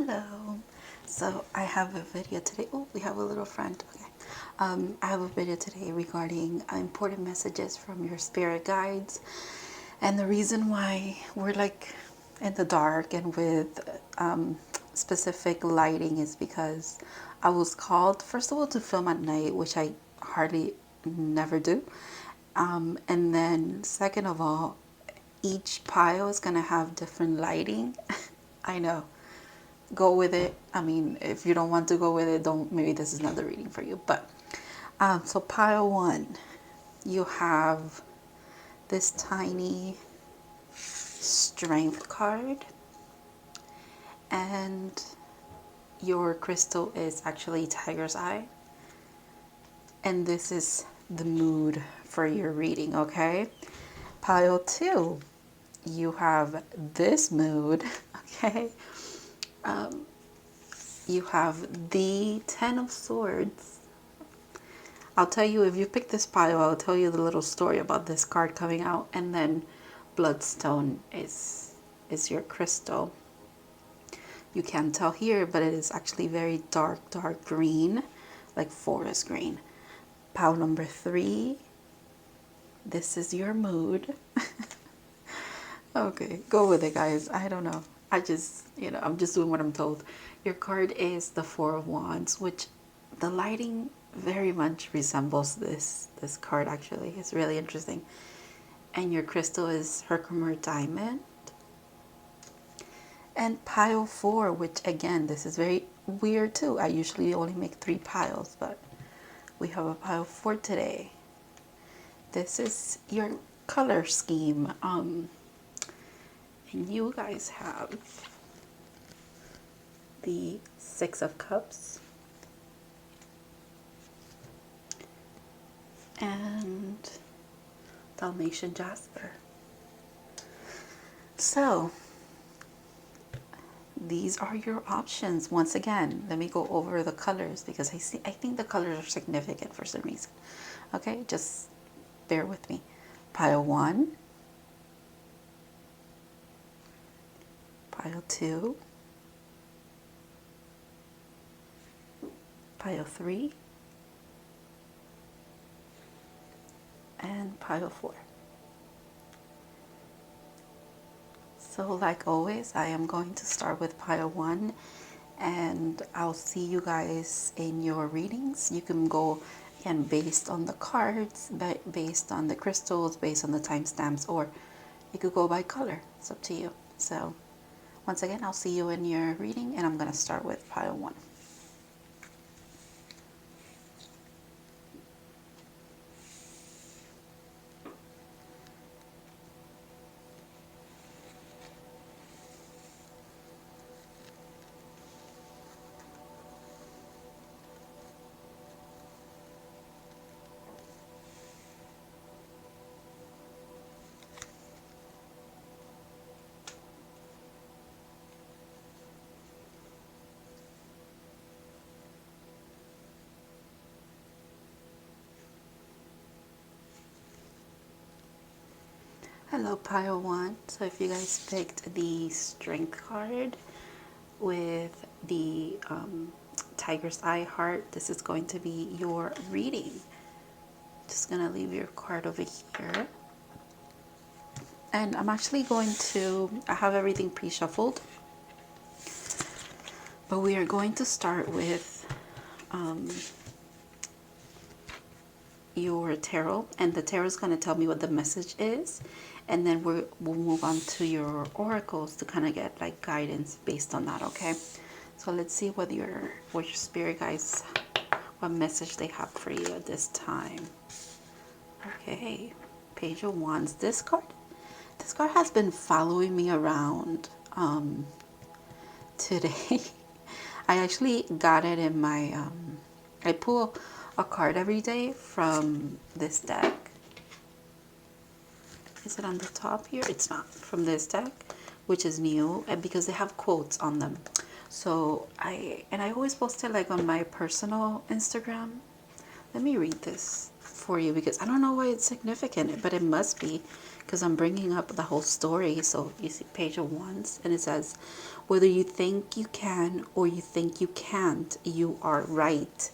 Hello. So I have a video today. Oh, we have a little friend. Okay. I have a video today regarding important messages from your spirit guides. And the reason why we're like in the dark and with specific lighting is because I was called, first of all, to film at night, which I hardly never do. And then second of all, each pile is going to have different lighting. I know. Go with it. I mean, if you don't want to go with it, don't. Maybe this is not the reading for you. But so pile 1, you have this tiny strength card, and your crystal is actually tiger's eye, and this is the mood for your reading. Okay, pile 2, you have this mood. Okay, you have the 10 of Swords. I'll tell you, if you pick this pile, I'll tell you the little story about this card coming out. And then Bloodstone is your crystal. You can't tell here, but it is actually very dark green, like forest green. Pile number 3, this is your mood. Okay, go with it, guys. I don't know. I just, I'm just doing what I'm told. Your card is the 4 of Wands, which the lighting very much resembles this card. Actually, it's really interesting. And your crystal is Herkimer Diamond. And pile 4, which again, this is very weird too. I usually only make 3 piles, but we have a pile 4 today. This is your color scheme. And you guys have the 6 of Cups and Dalmatian Jasper. So these are your options. Once again, let me go over the colors because I think the colors are significant for some reason. Okay, just bear with me. Pile 1, pile 2, pile 3, and pile 4. So like always, I am going to start with pile 1, and I'll see you guys in your readings. You can go again based on the cards, based on the crystals, based on the timestamps, or you could go by color. It's up to you. So once again, I'll see you in your reading, and I'm going to start with pile 1. Hello, pile 1. So if you guys picked the strength card with the tiger's eye heart, this is going to be your reading. Just gonna leave your card over here, and I'm actually going to, I have everything pre-shuffled, but we are going to start with your tarot, and the tarot is going to tell me what the message is, and then we'll move on to your oracles to kind of get like guidance based on that. Okay, so let's see what your spirit guides, what message they have for you at this time. Okay, Page of Wands. This card has been following me around today. I actually got it in my I pull a card every day from this deck. Is it on the top here? It's not. From this deck, which is new, and because they have quotes on them. So I always post it like on my personal Instagram. Let me read this for you because I don't know why it's significant, but it must be because I'm bringing up the whole story. So you see page of wands, and it says, whether you think you can or you think you can't, you are right.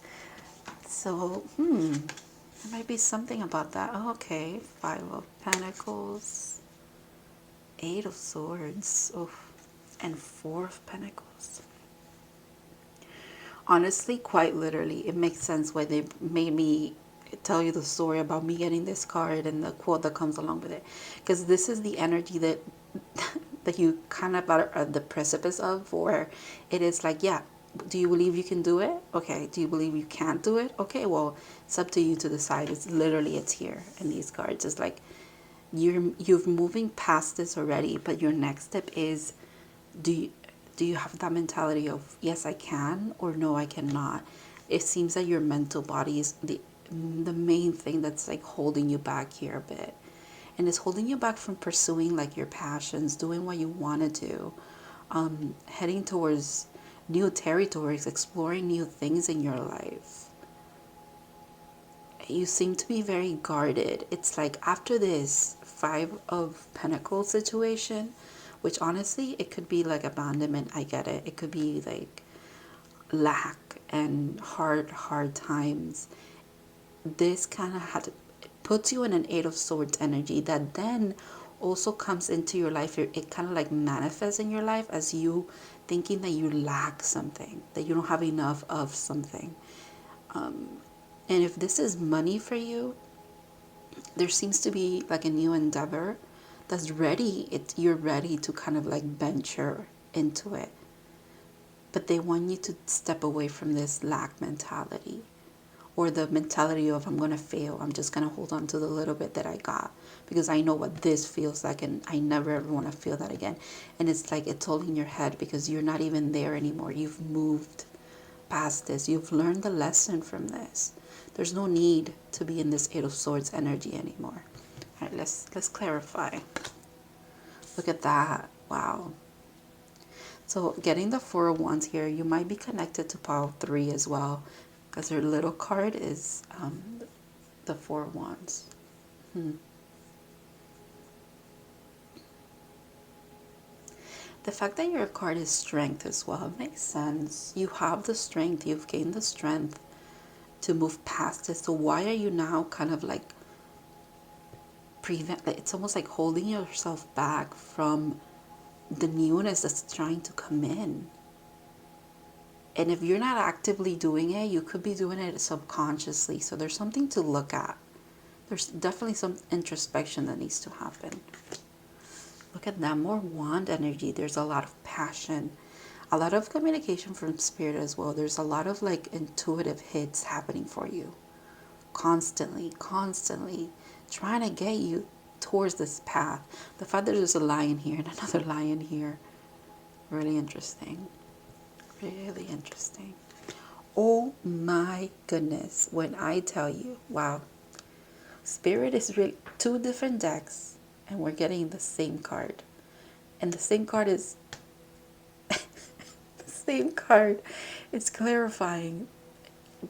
So, there might be something about that. Oh, okay, 5 of Pentacles, 8 of Swords, and 4 of Pentacles. Honestly, quite literally, it makes sense why they made me tell you the story about me getting this card and the quote that comes along with it. Because this is the energy that that you kind of are at the precipice of, where it is like, yeah, do you believe you can do it? Okay. Do you believe you can't do it? Okay, it's up to you to decide. It's literally, it's here in these cards. It's like you've moving past this already, but your next step is, do you have that mentality of yes I can, or no I cannot? It seems that your mental body is the main thing that's like holding you back here a bit, and it's holding you back from pursuing like your passions, doing what you want to do, heading towards new territories, exploring new things in your life. You seem to be very guarded. It's like after this 5 of Pentacles situation, which honestly, it could be like abandonment. I get it. It could be like lack and hard times. This kind of puts you in an 8 of Swords energy that then also comes into your life. It kind of like manifests in your life as you thinking that you lack something, that you don't have enough of something. And if this is money for you, there seems to be like a new endeavor that's ready. You're ready to kind of like venture into it. But they want you to step away from this lack mentality, or the mentality of I'm going to fail. I'm just going to hold on to the little bit that I got because I know what this feels like and I never ever want to feel that again. And it's like it's all in your head because you're not even there anymore. You've moved past this. You've learned the lesson from this. There's no need to be in this 8 of Swords energy anymore. All right, let's clarify. Look at that. Wow. So getting the 4 of Wands here, you might be connected to pile 3 as well, because her little card is the 4 of Wands. The fact that your card is strength as well makes sense. You have the strength. You've gained the strength to move past it. So why are you now kind of like it's almost like holding yourself back from the newness that's trying to come in? And if you're not actively doing it, you could be doing it subconsciously. So there's something to look at. There's definitely some introspection that needs to happen. Look at that, more wand energy. There's a lot of passion, a lot of communication from spirit as well. There's a lot of like intuitive hits happening for you. Constantly trying to get you towards this path. The fact that there's a lion here and another lion here. Really interesting. Really interesting. Oh my goodness. When I tell you, wow. Spirit is really 2 different decks and we're getting the same card. And the same card is the same card. It's clarifying.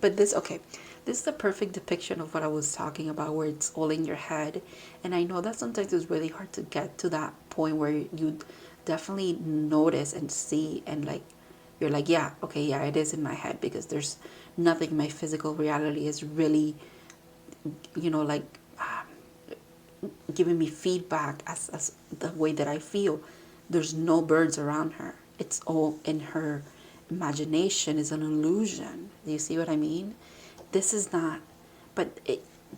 But this, okay, this is the perfect depiction of what I was talking about, where it's all in your head. And I know that sometimes it's really hard to get to that point where you definitely notice and see and like, you're like, yeah, okay, yeah, it is in my head, because there's nothing in my physical reality is really, you know, like giving me feedback as the way that I feel. There's no birds around her. It's all in her imagination. Is an illusion. Do you see what I mean? This is not, but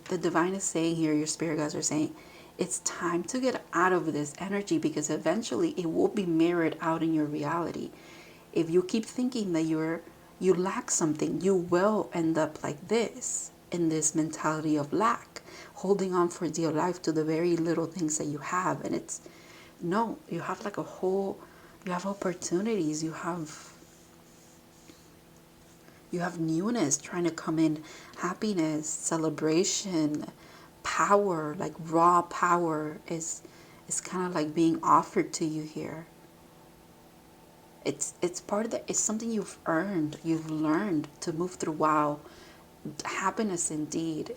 the divine is saying here, your spirit guides are saying, it's time to get out of this energy, because eventually it will be mirrored out in your reality. If you keep thinking that you lack something, you will end up like this, in this mentality of lack, holding on for dear life to the very little things that you have. And it's, no, you have like you have opportunities, you have newness trying to come in, happiness, celebration, power, like raw power is kind of like being offered to you here. It's part of it's something you've earned, you've learned to move through. Wow, happiness indeed.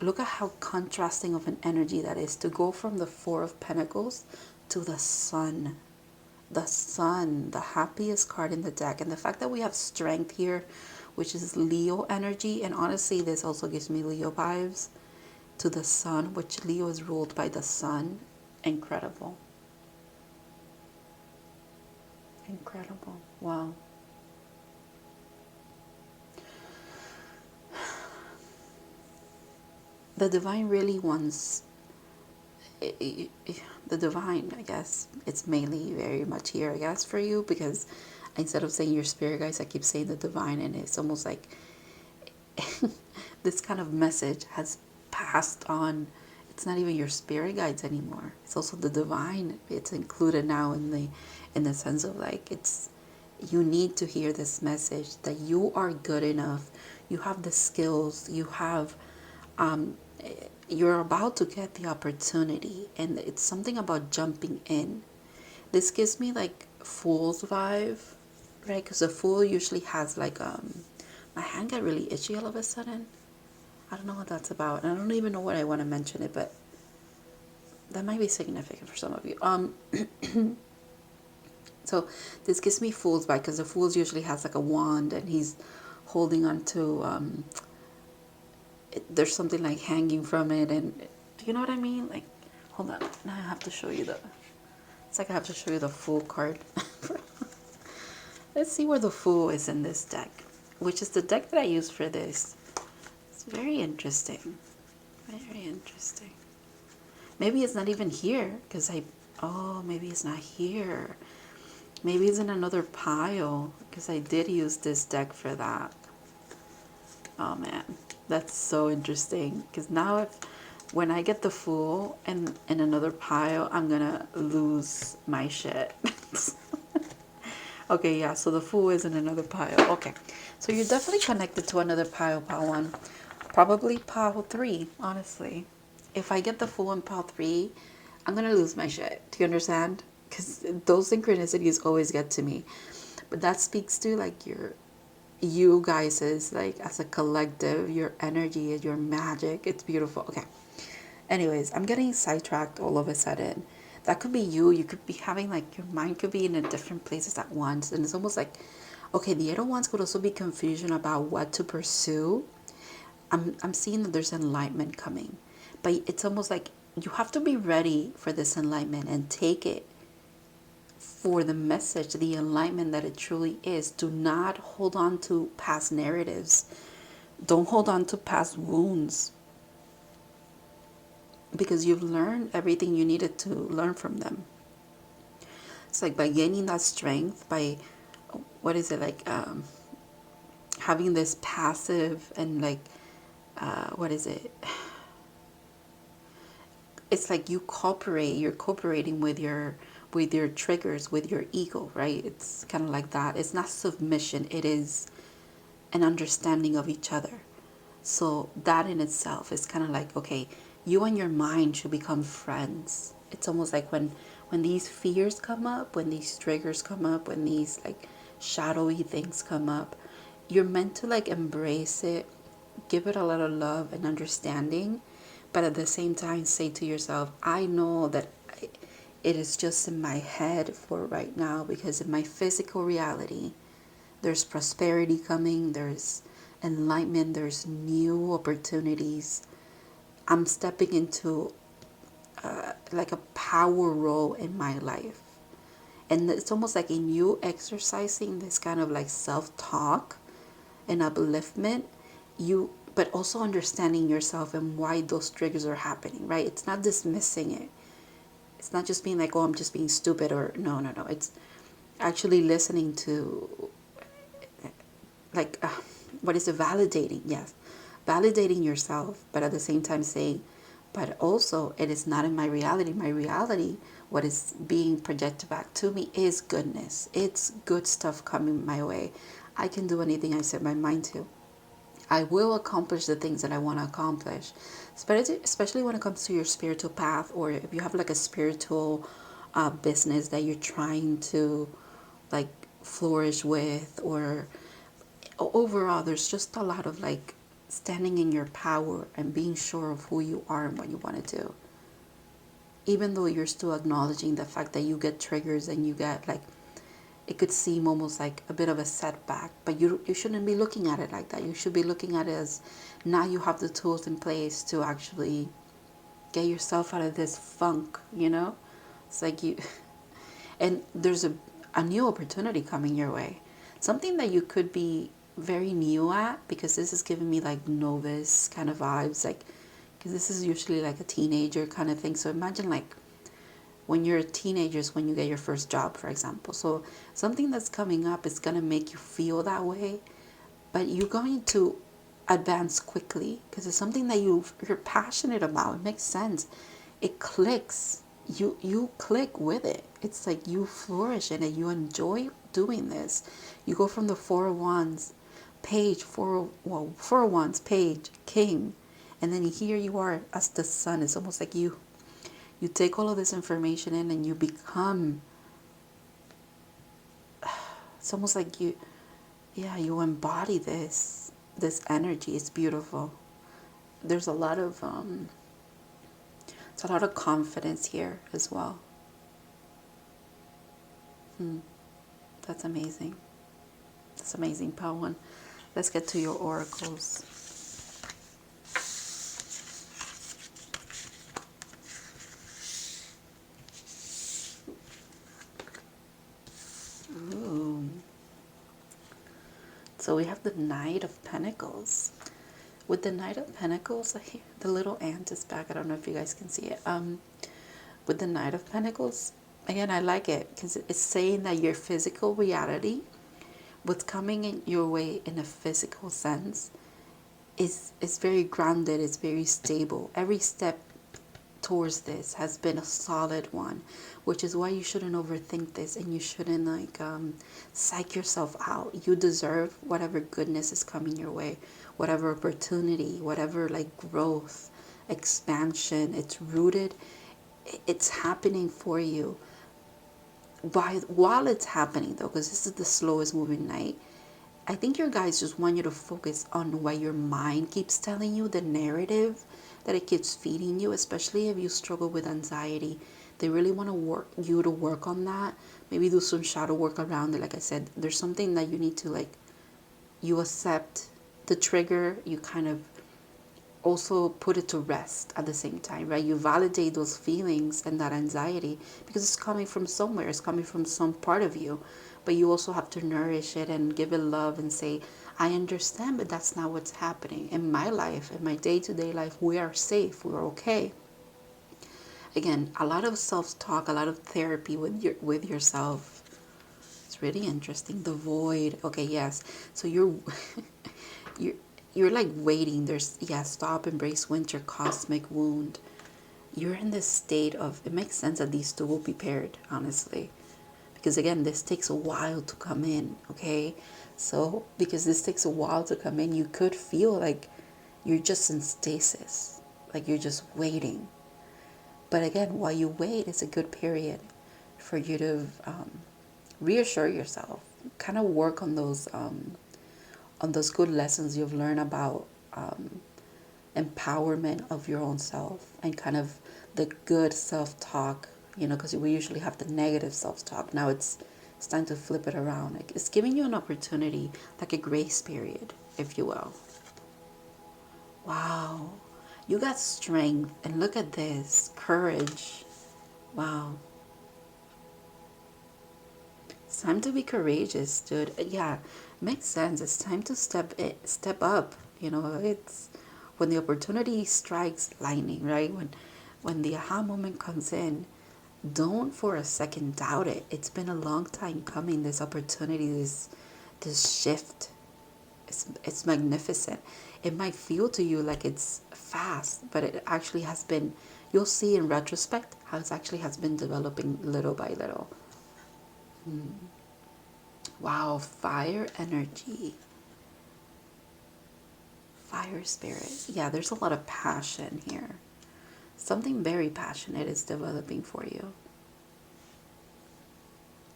look at how contrasting of an energy that is to go from the Four of Pentacles to the Sun. The Sun, the happiest card in the deck. And the fact that we have Strength here, which is Leo energy. And honestly, this also gives me Leo vibes. To the Sun, which Leo is ruled by the Sun. Incredible. Incredible. Wow. The divine really wants, the divine, I guess, it's mainly very much here, I guess, for you, because instead of saying your spirit guides, I keep saying the divine, and it's almost like this kind of message has passed on. It's not even your spirit guides anymore. It's also the divine. It's included now in the sense of like, it's, you need to hear this message that you are good enough. You have the skills. You have, you're about to get the opportunity, and it's something about jumping in. This gives me like Fool's vibe, right? Because a Fool usually has like, my hand got really itchy all of a sudden. I don't know what that's about. And I don't even know what I want to mention it, but that might be significant for some of you. So this gives me Fool's vibe, because the Fool's usually has like a wand, and he's holding on to, there's something like hanging from it, and do you know what I mean? Like, hold on, now I have to show you it's like I have to show you the Fool card. Let's see where the Fool is in this deck, which is the deck that I use for this. It's very interesting. Very interesting. Maybe it's not even here, because oh, maybe it's not here. Maybe it's in another pile, because I did use this deck for that. Oh man, that's so interesting, because now when I get the Fool in another pile, I'm gonna lose my shit. Okay, yeah, so the Fool is in another pile. Okay, so you're definitely connected to another pile, pile 1. Probably pile 3, honestly. If I get the Fool in pile 3, I'm gonna lose my shit. Do you understand? Because those synchronicities always get to me. But that speaks to like you guys is like as a collective, your energy, your magic. It's beautiful. Okay. Anyways, I'm getting sidetracked all of a sudden. That could be you. You could be having like, your mind could be in a different places at once. And it's almost like, okay, the other ones could also be confusion about what to pursue. I'm seeing that there's enlightenment coming. But it's almost like you have to be ready for this enlightenment and take it for the message, the enlightenment that it truly is. Do not hold on to past narratives. Don't hold on to past wounds, because you've learned everything you needed to learn from them. It's like by gaining that strength, by, what is it, like having this passive and like, what is it? It's like you're cooperating with your triggers, with your ego, right? It's kind of like that. It's not submission. It is an understanding of each other. So that in itself is kind of like, okay, you and your mind should become friends. It's almost like when these fears come up, when these triggers come up, when these like shadowy things come up, you're meant to like embrace it, give it a lot of love and understanding, but at the same time say to yourself, I know that it is just in my head for right now, because in my physical reality, there's prosperity coming, there's enlightenment, there's new opportunities. I'm stepping into like a power role in my life. And it's almost like in you exercising this kind of like self-talk and upliftment, but also understanding yourself and why those triggers are happening, right? It's not dismissing it. It's not just being like, oh, I'm just being stupid, or no. It's actually listening to, like, what is it? Validating, yes. Validating yourself, but at the same time saying, but also it is not in my reality. My reality, what is being projected back to me is goodness. It's good stuff coming my way. I can do anything I set my mind to. I will accomplish the things that I want to accomplish, especially when it comes to your spiritual path, or if you have like a spiritual business that you're trying to like flourish with, or overall there's just a lot of like standing in your power and being sure of who you are and what you want to do. Even though you're still acknowledging the fact that you get triggers and you get like, it could seem almost like a bit of a setback, but you shouldn't be looking at it like that. You should be looking at it as now you have the tools in place to actually get yourself out of this funk, you know? It's like you, and there's a new opportunity coming your way. Something that you could be very new at, because this is giving me like novice kind of vibes, like, because this is usually like a teenager kind of thing. So imagine like when you're teenagers, when you get your first job, for example. So something that's coming up is going to make you feel that way, but you're going to advance quickly because it's something that you're passionate about. It makes sense. It clicks. You click with it. It's like you flourish in it. You enjoy doing this. You go from the Four of Wands page, Four of Wands page, King, and then here you are as the Sun. It's almost like you take all of this information in and you become, it's almost like you embody this energy. It's beautiful. There's a lot of it's a lot of confidence here as well. That's amazing. That's amazing, Pawan. Let's get to your oracles. Ooh. So we have the Knight of Pentacles. With the Knight of Pentacles, the little ant is back. I don't know if you guys can see it. With the Knight of Pentacles, again, I like it because it's saying that your physical reality, what's coming in your way in a physical sense, is very grounded. It's very stable. Every step towards this has been a solid one, which is why you shouldn't overthink this and you shouldn't like psych yourself out. You deserve whatever goodness is coming your way, whatever opportunity, whatever like growth, expansion. It's rooted, it's happening for you. While it's happening though, because this is the slowest moving night, I think your guys just want you to focus on what your mind keeps telling you, the narrative that it keeps feeding you, especially if you struggle with anxiety. They really want to work on that. Maybe do some shadow work around it. Like I said, there's something that you need to like, you accept the trigger, you kind of also put it to rest at the same time, right? You validate those feelings and that anxiety because it's coming from somewhere. It's coming from some part of you. But you also have to nourish it and give it love and say, I understand, but that's not what's happening. In my life, in my day-to-day life, we are safe. We're okay. Again, a lot of self-talk, a lot of therapy with yourself. It's really interesting. The void. Okay, yes. So you're you're like waiting. There's, stop, embrace winter, cosmic wound. You're in this state of, it makes sense that these two will be paired, honestly. Because again, this takes a while to come in, okay? So, because this takes a while to come in, you could feel like you're just in stasis. Like you're just waiting. But again, while you wait, it's a good period for you to reassure yourself. Kind of work on those good lessons you've learned about empowerment of your own self and kind of the good self-talk, because we usually have the negative self-talk. Now it's time to flip it around. Like, it's giving you an opportunity, like a grace period, if you will. Wow. You got strength. And look at this. Courage. Wow. It's time to be courageous, dude. Yeah, makes sense. It's time to step up. It's when the opportunity strikes lightning, right? When the aha moment comes in, don't for a second doubt it. It's been a long time coming. This opportunity, this shift. It's magnificent. It might feel to you like it's fast, but it actually has been. You'll see in retrospect how it actually has been developing little by little. Wow, fire energy. Fire spirit. Yeah, there's a lot of passion here. Something very passionate is developing for you,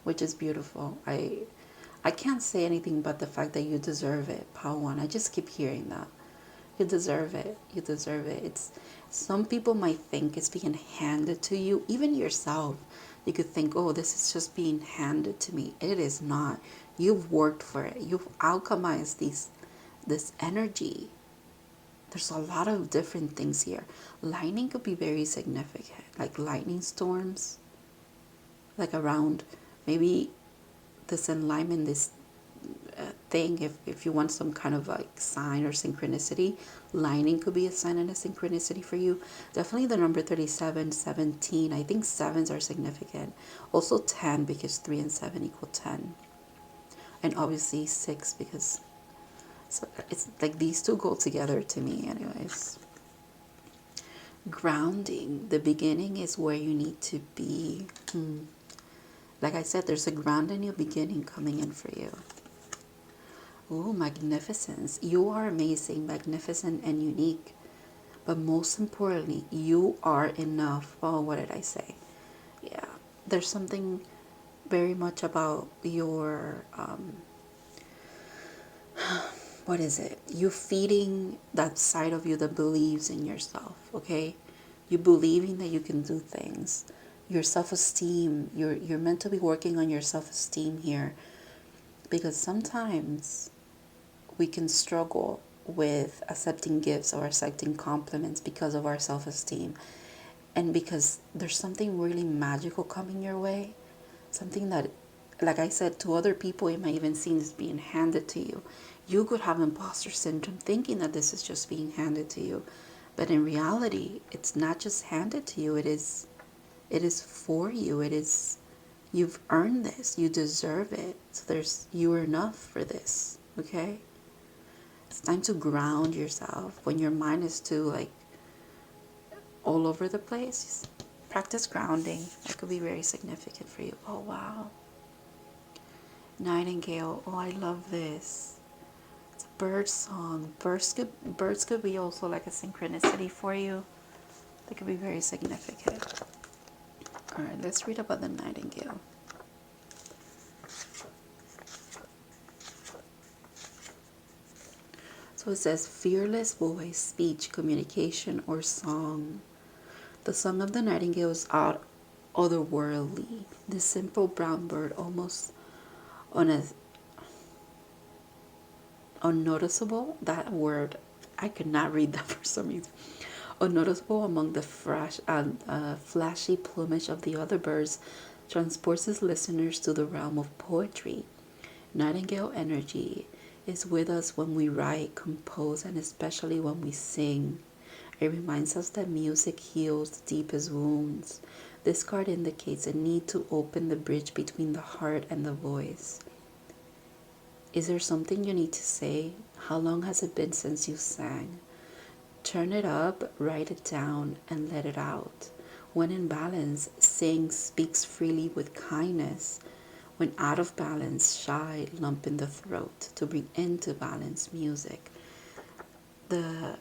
which is beautiful. I can't say anything but the fact that you deserve it, Pawan. I just keep hearing that. You deserve it. You deserve it. It's some people might think it's being handed to you, even yourself. You could think, oh, this is just being handed to me. It is not. You've worked for it. You've alchemized this energy. There's a lot of different things here. Lightning could be very significant, like lightning storms, like around maybe this alignment, this thing. If you want some kind of like sign or synchronicity, lightning could be a sign and a synchronicity for you. Definitely the number 37, 17. I think sevens are significant. Also 10, because 3 and 7 equal 10. And obviously 6, because so it's like these two go together to me anyways. Grounding. The beginning is where you need to be. Like I said, there's a ground in your beginning coming in for you. Oh, magnificence. You are amazing, magnificent, and unique. But most importantly, you are enough. Oh, what did I say? Yeah. There's something very much about your, what is it? You feeding that side of you that believes in yourself, okay? You believing that you can do things. Your self-esteem, you're meant to be working on your self-esteem here. Because sometimes we can struggle with accepting gifts or accepting compliments because of our self-esteem, and because there's something really magical coming your way, something that, like I said, to other people it might even seem as being handed to you. You could have imposter syndrome thinking that this is just being handed to you, but in reality it's not just handed to you. It is for you. You've earned this. You deserve it. So you are enough for this. Okay. It's time to ground yourself. When your mind is too like all over the place, practice grounding. That could be very significant for you. Oh wow. Nightingale. Oh, I love this. It's a bird song. Birds could be also like a synchronicity for you. They could be very significant. All right, let's read about the nightingale. So it says, fearless voice, speech, communication, or song. The song of the nightingale is otherworldly. This simple brown bird, almost unnoticeable, that word, I could not read that for some reason. Unnoticeable among the flashy plumage of the other birds, transports its listeners to the realm of poetry. Nightingale energy is with us when we write, compose, and especially when we sing. It reminds us that music heals the deepest wounds. This card indicates a need to open the bridge between the heart and the voice. Is there something you need to say? How long has it been since you sang? Turn it up, write it down, and let it out. When in balance, sing, speaks freely with kindness. When out of balance, shy, lump in the throat. To bring into balance, music. The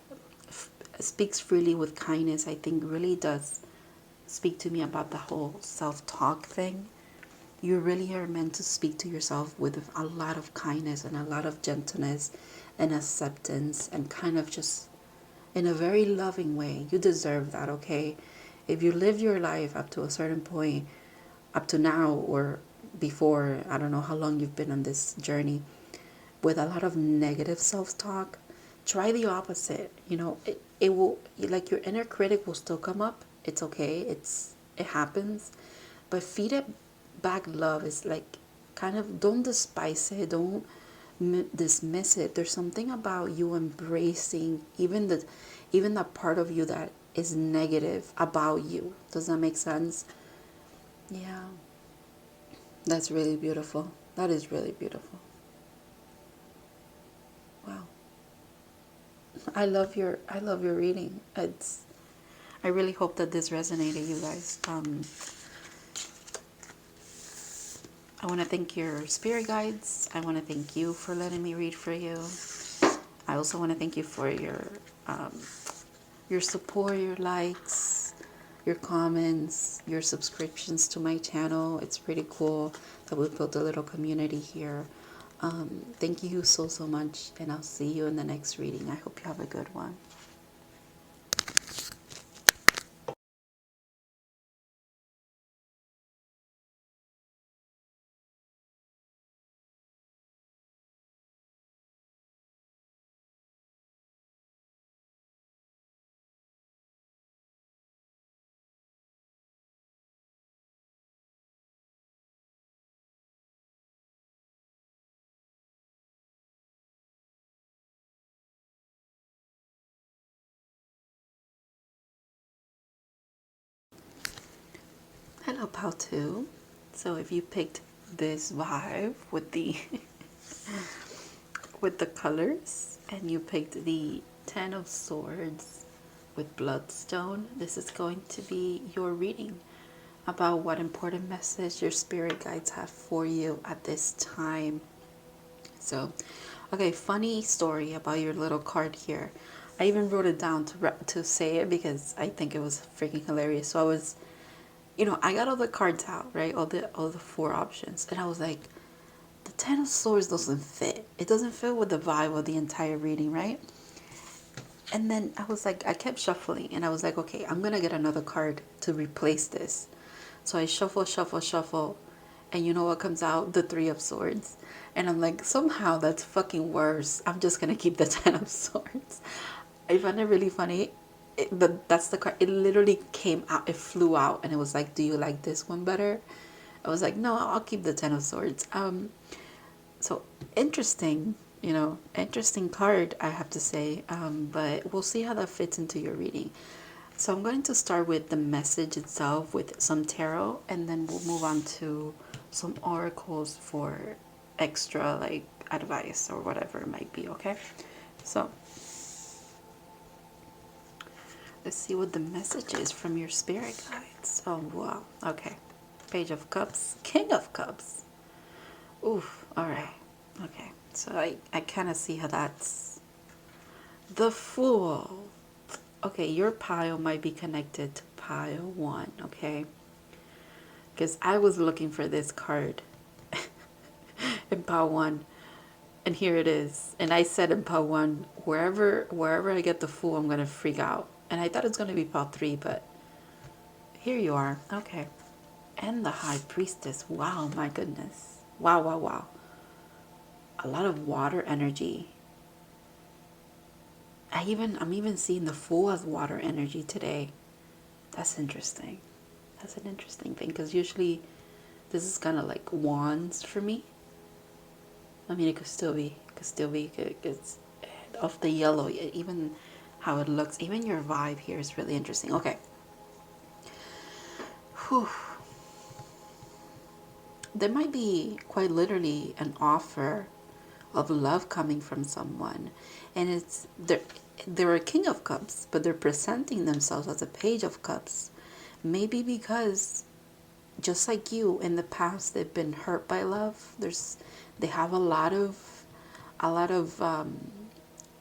speaks freely with kindness, I think, really does speak to me about the whole self-talk thing. You really are meant to speak to yourself with a lot of kindness and a lot of gentleness and acceptance, and kind of just in a very loving way. You deserve that, okay? If you live your life up to a certain point, up to now or before, I don't know how long you've been on this journey, with a lot of negative self-talk, try the opposite. You know, it will, like, your inner critic will still come up. It's okay. It happens. But feed it back love. Is like, kind of, don't despise it. Don't dismiss it. There's something about you embracing even that part of you that is negative about you. Does that make sense? Yeah. That's really beautiful. That is really beautiful. Wow. I love your reading. I really hope that this resonated, you guys. I want to thank your spirit guides. I want to thank you for letting me read for you. I also want to thank you for your support, your likes, your comments, your subscriptions to my channel. It's pretty cool that we've built a little community here. Thank you so much, and I'll see you in the next reading. I hope you have a good one. Hello, Pal 2. So if you picked this vibe with the with the colors, and you picked the Ten of Swords with Bloodstone, this is going to be your reading about what important message your spirit guides have for you at this time. So, okay, funny story about your little card here. I even wrote it down to say it because I think it was freaking hilarious. So I was, I got all the cards out, right? All the four options, and I was like, the Ten of Swords doesn't fit. It doesn't fit with the vibe of the entire reading, right? And then I was like, I kept shuffling, and I was like, okay, I'm gonna get another card to replace this. So I shuffle, and you know what comes out? The Three of Swords. And I'm like, somehow that's fucking worse. I'm just gonna keep the Ten of Swords. I found it really funny. But that's the card. It literally came out. It flew out, and it was like, do you like this one better? I was like, no, I'll keep the Ten of Swords. So interesting, interesting card, I have to say. But we'll see how that fits into your reading. So I'm going to start with the message itself with some tarot, and then we'll move on to some oracles for extra like advice or whatever it might be, okay? So let's see what the message is from your spirit guides. Oh, wow. Okay. Page of Cups, King of Cups. Oof. All right. Okay. So I kind of see how that's the Fool. Okay, your pile might be connected to pile 1, okay? Because I was looking for this card in pile 1, and here it is. And I said in pile 1, wherever I get the Fool, I'm going to freak out. And I thought it's going to be pile 3, but here you are. Okay. And the High Priestess. Wow, my goodness. Wow. A lot of water energy. I'm even seeing the Fool as water energy today. That's interesting. That's an interesting thing, because usually this is kind of like wands for me. I mean, it could still be. It's of the yellow, even how it looks, even your vibe here is really interesting. Okay. Whew. There might be quite literally an offer of love coming from someone, and they're a King of Cups, but they're presenting themselves as a Page of Cups. Maybe because just like you in the past, they've been hurt by love. They have a lot of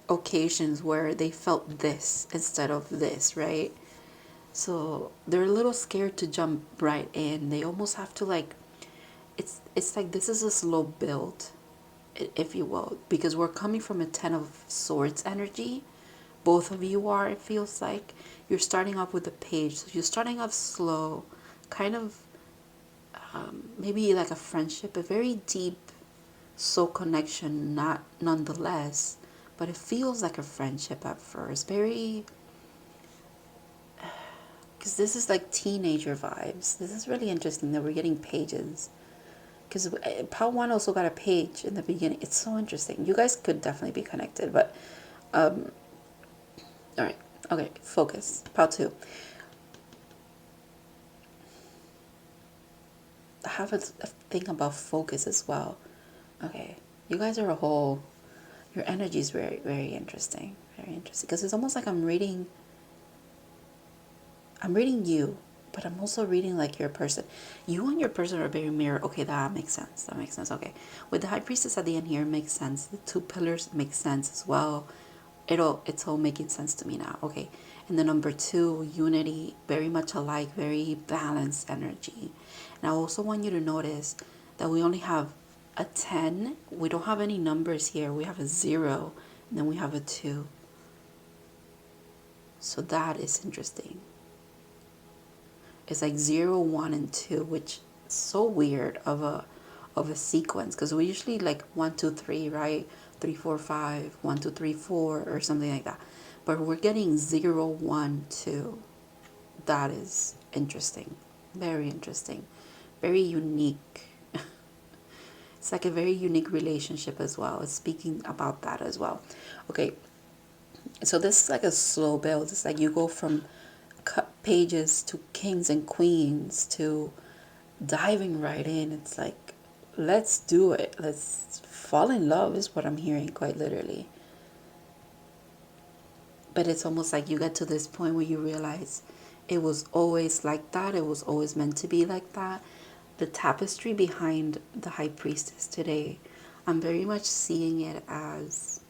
occasions where they felt this instead of this, right? So they're a little scared to jump right in. They almost have to like, it's like this is a slow build, if you will, because we're coming from a Ten of Swords energy. Both of you are, it feels like. You're starting off with a Page, so you're starting off slow, kind of maybe like a friendship, a very deep soul connection, not nonetheless, but it feels like a friendship at first. Very, because this is like teenager vibes. This is really interesting that we're getting pages, because Pal 1 also got a page in the beginning. It's so interesting. You guys could definitely be connected, but all right, okay, focus. Pal 2. I have a thing about focus as well. Okay, you guys are a whole, your energy is very interesting. Very interesting, because it's almost like I'm reading you, but I'm also reading like your person. You and your person are very mirror. Okay, that makes sense. Okay, with the High Priestess at the end here, makes sense. The 2 pillars make sense as well. It's all making sense to me now. Okay, and the number 2, unity, very much alike, very balanced energy. And I also want you to notice that we only have a 10. We don't have any numbers here. We have a 0, and then we have a 2. So that is interesting. It's like 0, 1, and 2, which is so weird of a sequence, because we usually like 1, 2, 3, right? 3, 4, 5, 1, 2, 3, 4, or something like that. But we're getting 0, 1, 2. That is interesting. Very interesting. Very unique. It's like a very unique relationship as well. It's speaking about that as well. Okay, so this is like a slow build. It's like you go from cut pages to kings and queens to diving right in. It's like, let's do it. Let's fall in love is what I'm hearing, quite literally. But it's almost like you get to this point where you realize it was always like that. It was always meant to be like that. The tapestry behind the high priestess today, I'm very much seeing it as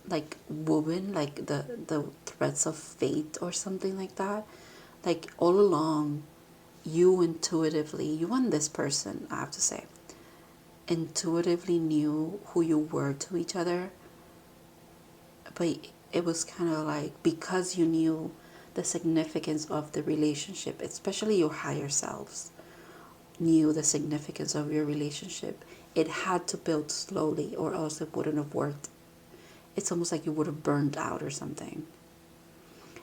like woven, like the threads of fate or something like that. Like all along, you intuitively, you and this person, I have to say, intuitively knew who you were to each other. But it was kind of like, because you knew the significance of the relationship, especially your higher selves knew the significance of your relationship, it had to build slowly or else it wouldn't have worked. It's almost like you would have burned out or something.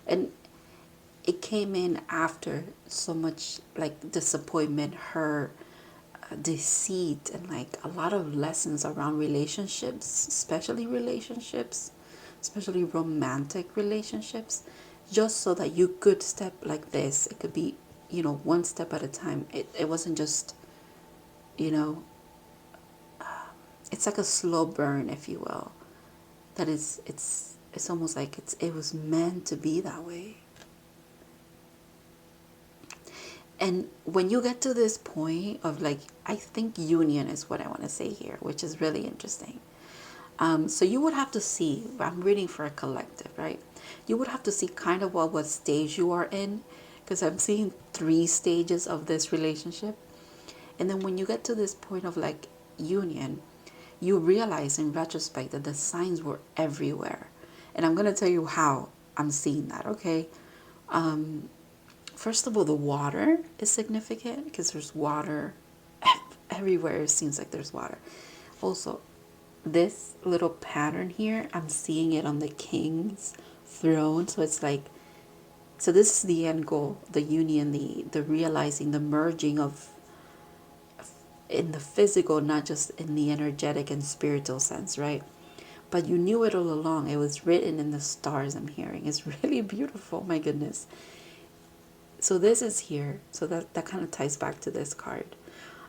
And it came in after so much like disappointment, hurt, deceit, and like a lot of lessons around relationships, especially romantic relationships, just so that you could step like this. It could be, one step at a time. It wasn't just, you know, it's like a slow burn, if you will. That is, it's almost like it was meant to be that way. And when you get to this point of like, I think union is what I want to say here, which is really interesting. So you would have to see, I'm reading for a collective, right? You would have to see kind of what stage you are in, because I'm seeing 3 stages of this relationship. And then when you get to this point of like union, you realize in retrospect that the signs were everywhere. And I'm going to tell you how I'm seeing that, okay? First of all, the water is significant because there's water everywhere. It seems like there's water. Also, this little pattern here, I'm seeing it on the king's throne. So it's like, so this is the end goal, the union, the realizing, the merging of in the physical, not just in the energetic and spiritual sense, right? But you knew it all along. It was written in the stars, I'm hearing. It's really beautiful, my goodness. So this is here. So that kind of ties back to this card.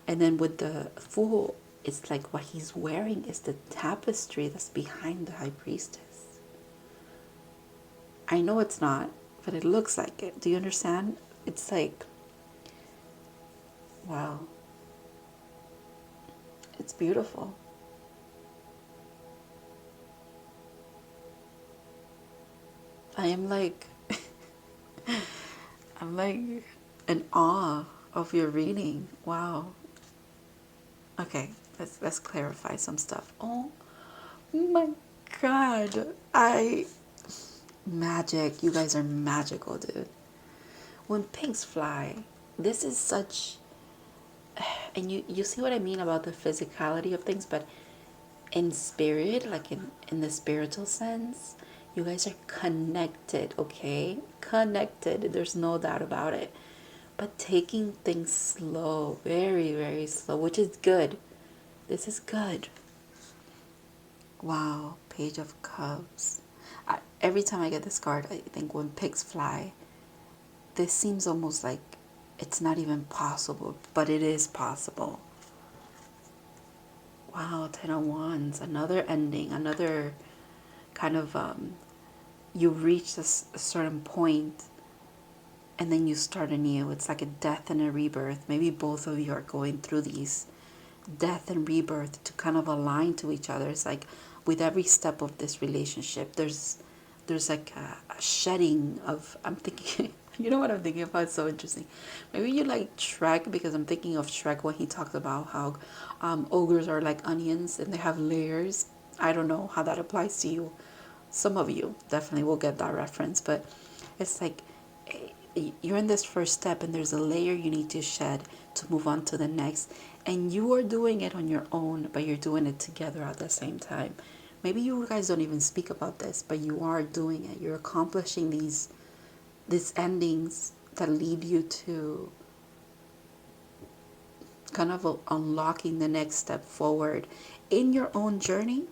And then with the Fool, it's like what he's wearing is the tapestry that's behind the high priestess. I know it's not, but it looks like it. Do you understand? It's like, wow. It's beautiful. I am like, I'm like in awe of your reading. Wow. Okay, let's clarify some stuff. Oh my God. Magic. You guys are magical, dude. When pigs fly, this is such, and you see what I mean about the physicality of things, but in spirit, like in the spiritual sense, you guys are connected, okay? Connected. There's no doubt about it. But taking things slow, very, very slow, which is good. This is good. Wow, Page of Cups. Every time I get this card, I think when pigs fly, this seems almost like it's not even possible, but it is possible. Wow, 10 of Wands, another ending, another kind of, you reach a certain point and then you start anew. It's like a death and a rebirth. Maybe both of you are going through these death and rebirth to kind of align to each other. It's like with every step of this relationship, there's like a shedding of, I'm thinking You know what I'm thinking about? It's so interesting. Maybe you like Shrek, because I'm thinking of Shrek when he talked about how ogres are like onions and they have layers. I don't know how that applies to you. Some of you definitely will get that reference, but it's like you're in this first step and there's a layer you need to shed to move on to the next, and you are doing it on your own, but you're doing it together at the same time. Maybe you guys don't even speak about this, but you are doing it. You're accomplishing these endings that lead you to kind of unlocking the next step forward in your own journey.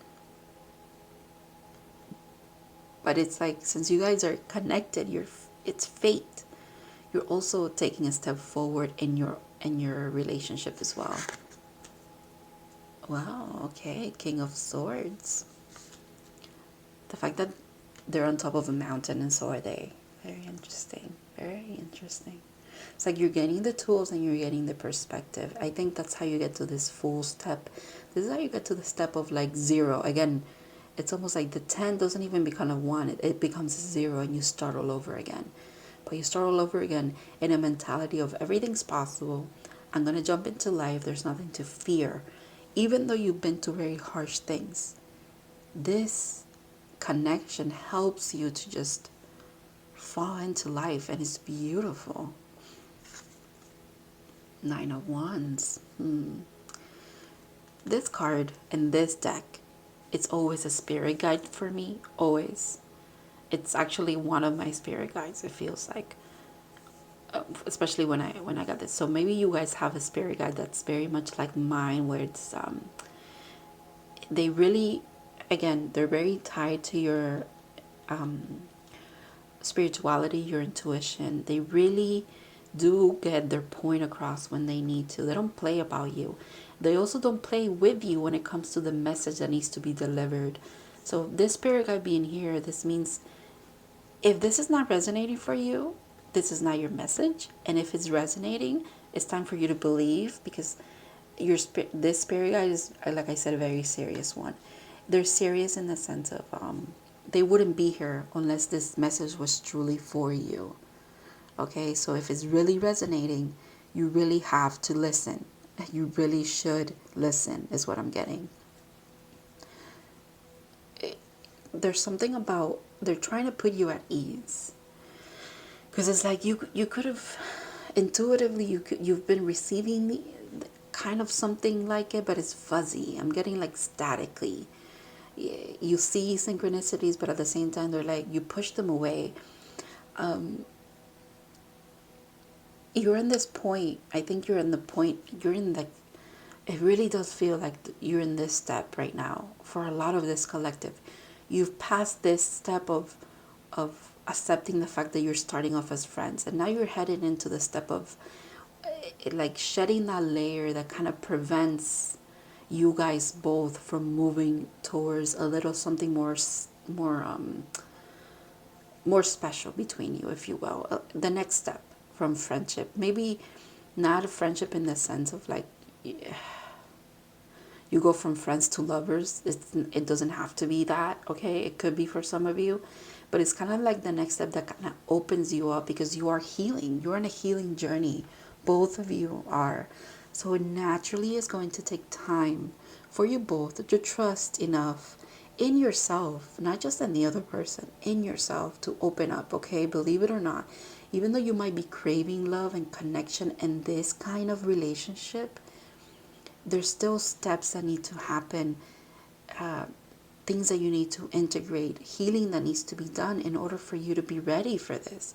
But it's like, since you guys are connected, it's fate. You're also taking a step forward in your relationship as well. Wow, okay, King of Swords. The fact that they're on top of a mountain and so are they. Very interesting. Very interesting. It's like you're getting the tools and you're getting the perspective. I think that's how you get to this full step. This is how you get to the step of like 0. Again, it's almost like the 10 doesn't even become a 1. It becomes 0 and you start all over again. But you start all over again in a mentality of everything's possible. I'm going to jump into life. There's nothing to fear. Even though you've been to very harsh things, this connection helps you to just fall into life, and it's beautiful. 9 of Wands. This card in this deck, it's always a spirit guide for me, always. It's actually one of my spirit guides, it feels like, especially when I got this. So maybe you guys have a spirit guide that's very much like mine, where it's they really, again, they're very tied to your spirituality, your intuition. They really do get their point across when they need to. They don't play about you. They also don't play with you when it comes to the message that needs to be delivered. So this spirit guide being here, this means if this is not resonating for you, this is not your message. And if it's resonating, it's time for you to believe, because this spirit guide is, like I said, a very serious one. They're serious in the sense of they wouldn't be here unless this message was truly for you. Okay, so if it's really resonating, you really have to listen. You really should listen, is what I'm getting. There's something about, they're trying to put you at ease, because it's like you could have intuitively, you've been receiving the kind of something like it, but it's fuzzy. I'm getting like statically. You see synchronicities, but at the same time they're like, you push them away. You're in this point, I think you're in the point, you're in the, it really does feel like you're in this step right now for a lot of this collective. You've passed this step of accepting the fact that you're starting off as friends, and now you're headed into the step of like shedding that layer that kind of prevents you guys both from moving towards a little something more special between you, if you will. The next step from friendship, maybe not a friendship in the sense of like you go from friends to lovers. It doesn't have to be that, okay? It could be for some of you, but it's kind of like the next step that kind of opens you up, because you are healing. You're on a healing journey. Both of you are. So it naturally is going to take time for you both to trust enough in yourself, not just in the other person, in yourself, to open up, okay? Believe it or not, even though you might be craving love and connection in this kind of relationship, there's still steps that need to happen, things that you need to integrate, healing that needs to be done in order for you to be ready for this,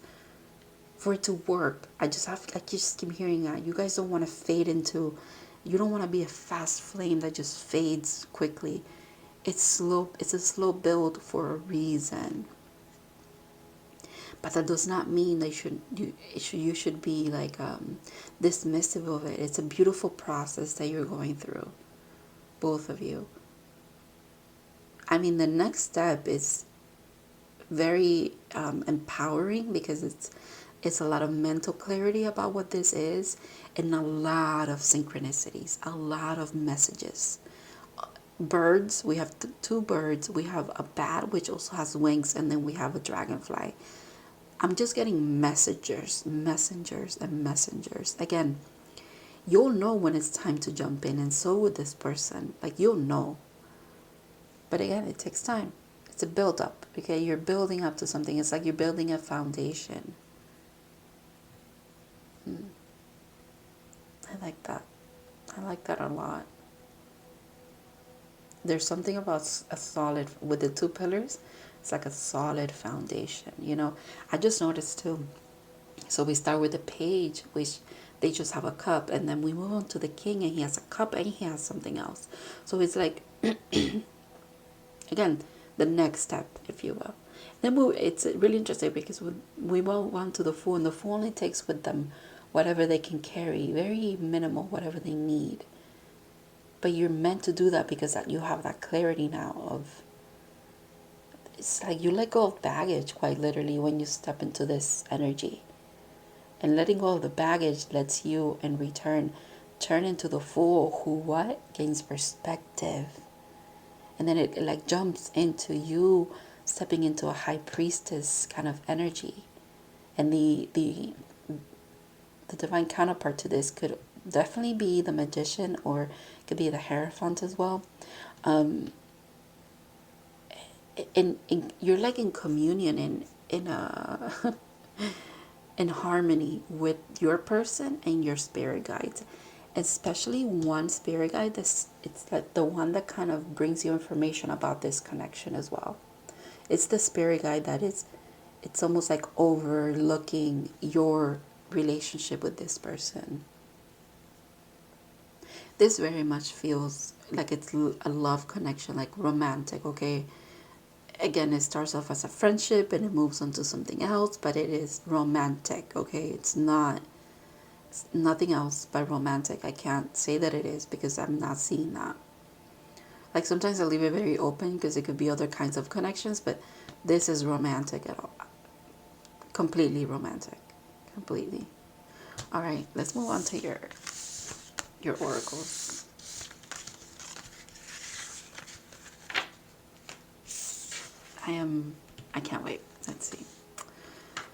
for it to work. I just keep hearing that. You guys don't want to fade into, you don't want to be a fast flame that just fades quickly. It's slow. It's a slow build for a reason. But that does not mean that you should be like dismissive of it. It's a beautiful process that you're going through, both of you. I mean, the next step is very empowering, because it's a lot of mental clarity about what this is, and a lot of synchronicities, a lot of messages. Birds, we have two birds. We have a bat, which also has wings, and then we have a dragonfly. I'm just getting messengers, messengers, and messengers. Again, you'll know when it's time to jump in, and so would this person. Like, you'll know. But again, it takes time. It's a build up. Okay, you're building up to something. It's like you're building a foundation. I like that. I like that a lot. There's something about a solid, with the two pillars, it's like a solid foundation, you know. I just noticed too. So we start with the page, which they just have a cup, and then we move on to the king, and he has a cup, and he has something else. So it's like, again, the next step, if you will. Then it's really interesting because we move on to the fool, and the fool only takes with them whatever they can carry, very minimal, whatever they need. But you're meant to do that because you have that clarity now of, it's like you let go of baggage quite literally when you step into this energy. And letting go of the baggage lets you in return turn into the fool who what? Gains perspective. And then it like jumps into you stepping into a high priestess kind of energy. And the divine counterpart to this could definitely be the magician, or it could be the Hierophant as well. You're like in communion, in a in harmony with your person and your spirit guides, especially one spirit guide. It's like the one that kind of brings you information about this connection as well. It's the spirit guide that is, it's almost like overlooking your relationship with this person. This very much feels like it's a love connection, like romantic, okay? Again, it starts off as a friendship and it moves on to something else, but it is romantic, okay? It's nothing else but romantic. I can't say that it is because I'm not seeing that. Like, sometimes I leave it very open because it could be other kinds of connections, but this is romantic at all. Completely romantic. Completely. All right, let's move on to your oracles. I can't wait. Let's see.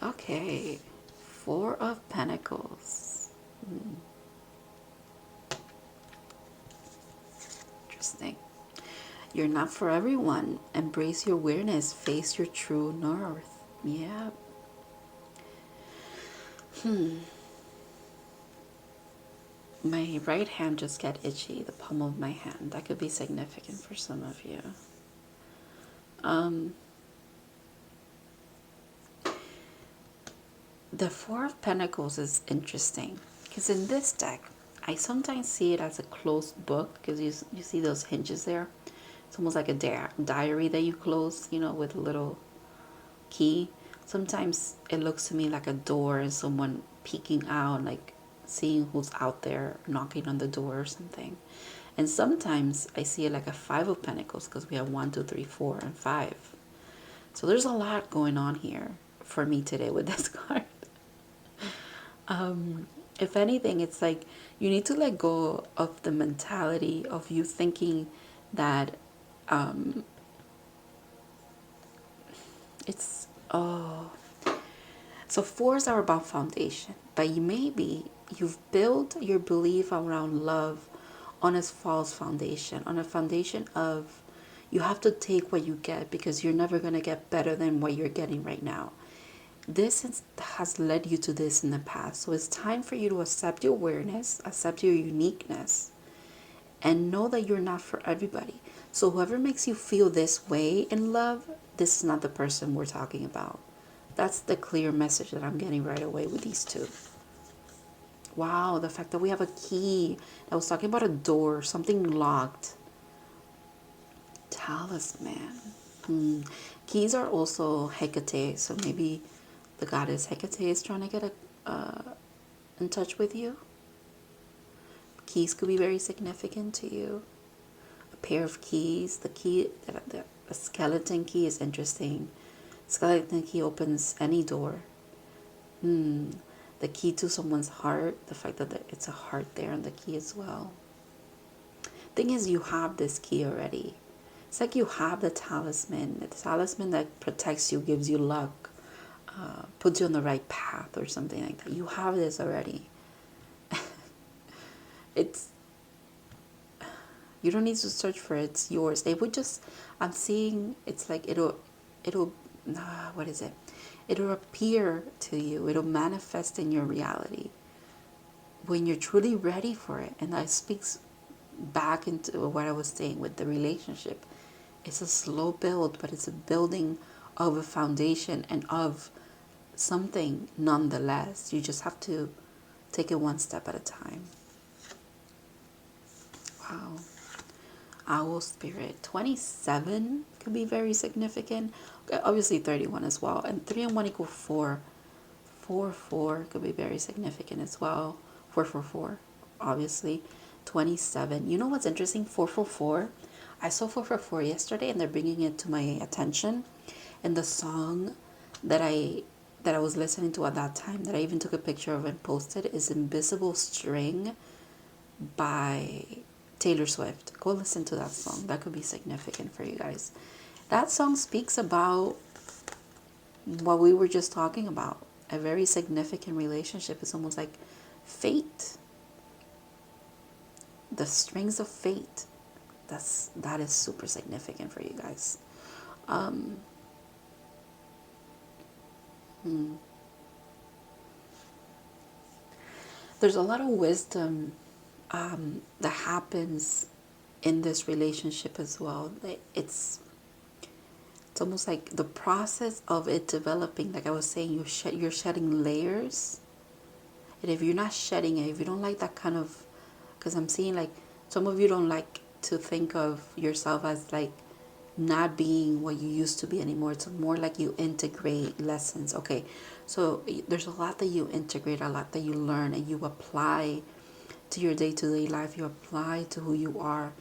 Okay, Four of Pentacles. Interesting. You're not for everyone. Embrace your awareness. Face your true north. Yeah. My right hand just got itchy. The palm of my hand. That could be significant for some of you. The Four of Pentacles is interesting because in this deck, I sometimes see it as a closed book because you see those hinges there. It's almost like a diary that you close, you know, with a little key. Sometimes it looks to me like a door and someone peeking out, like seeing who's out there knocking on the door or something. And sometimes I see it like a Five of Pentacles because we have 1, 2, 3, 4, and 5. So there's a lot going on here for me today with this card. If anything, it's like you need to let go of the mentality of you thinking that it's, oh, so fours are about foundation, but you've built your belief around love on a false foundation, on a foundation of you have to take what you get because you're never going to get better than what you're getting right now. This has led you to this in the past. So it's time for you to accept your awareness, accept your uniqueness, and know that you're not for everybody. So whoever makes you feel this way in love, this is not the person we're talking about. That's the clear message that I'm getting right away with these two. Wow, the fact that we have a key. I was talking about a door, something locked. Talisman. Keys are also Hecate, so maybe the goddess Hecate is trying to get in touch with you. Keys could be very significant to you. A pair of keys. The skeleton key is interesting. Skeleton key opens any door. The key to someone's heart. The fact that it's a heart there on the key as well. Thing is, you have this key already. It's like you have the talisman that protects you, gives you luck. puts you on the right path or something like that. You have this already. It's, you don't need to search for it. It's yours. It would just, I'm seeing, it's like it'll what is it, it'll appear to you, it'll manifest in your reality when you're truly ready for it. And that speaks back into what I was saying with the relationship. It's a slow build, but it's a building of a foundation and of something nonetheless. You just have to take it one step at a time. Wow. Owl spirit. 27 could be very significant. Obviously 31 as well. And 3 and 1 equal 4. 4 could be very significant as well. 4 obviously. 27. You know what's interesting? 4. I saw 4 yesterday, and they're bringing it to my attention. And the song that I was listening to at that time, that I even took a picture of and posted, is Invisible String by Taylor Swift. Go listen to that song. That could be significant for you guys. That song speaks about what we were just talking about. A very significant relationship. It's almost like fate. The strings of fate. That is super significant for you guys. There's a lot of wisdom that happens in this relationship as well. It's almost like the process of it developing. Like I was saying, you're shedding layers. And if you're not shedding it, if you don't like that kind of, because I'm seeing like some of you don't like to think of yourself as like not being what you used to be anymore. It's more like you integrate lessons. Okay, so there's a lot that you integrate, a lot that you learn, and you apply to your day-to-day life. You apply to who you are.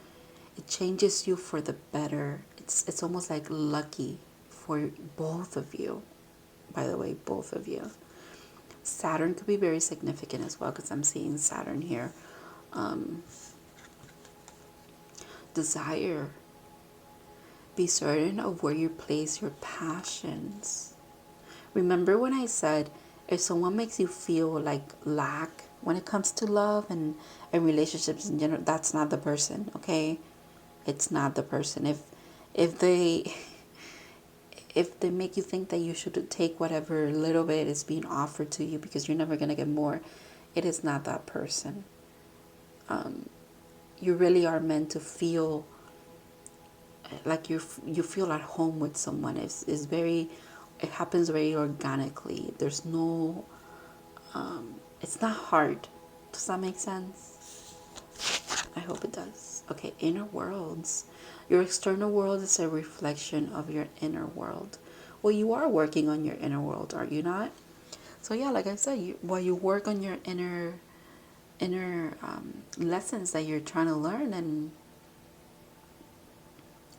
It changes you for the better. It's almost like lucky for both of you. By the way, both of you. Saturn could be very significant as well, because I'm seeing Saturn here. Desire. Be certain of where you place your passions. Remember when I said, if someone makes you feel like lack when it comes to love and relationships in general, that's not the person, okay? It's not the person. If they make you think that you should take whatever little bit is being offered to you because you're never going to get more, it is not that person. You really are meant to feel like you feel at home with someone. It's very, it happens very organically. There's no, it's not hard. Does that make sense? I hope it does. Okay, inner worlds. Your external world is a reflection of your inner world. Well, you are working on your inner world, are you not? So yeah, like I said, while you work on your inner lessons that you're trying to learn and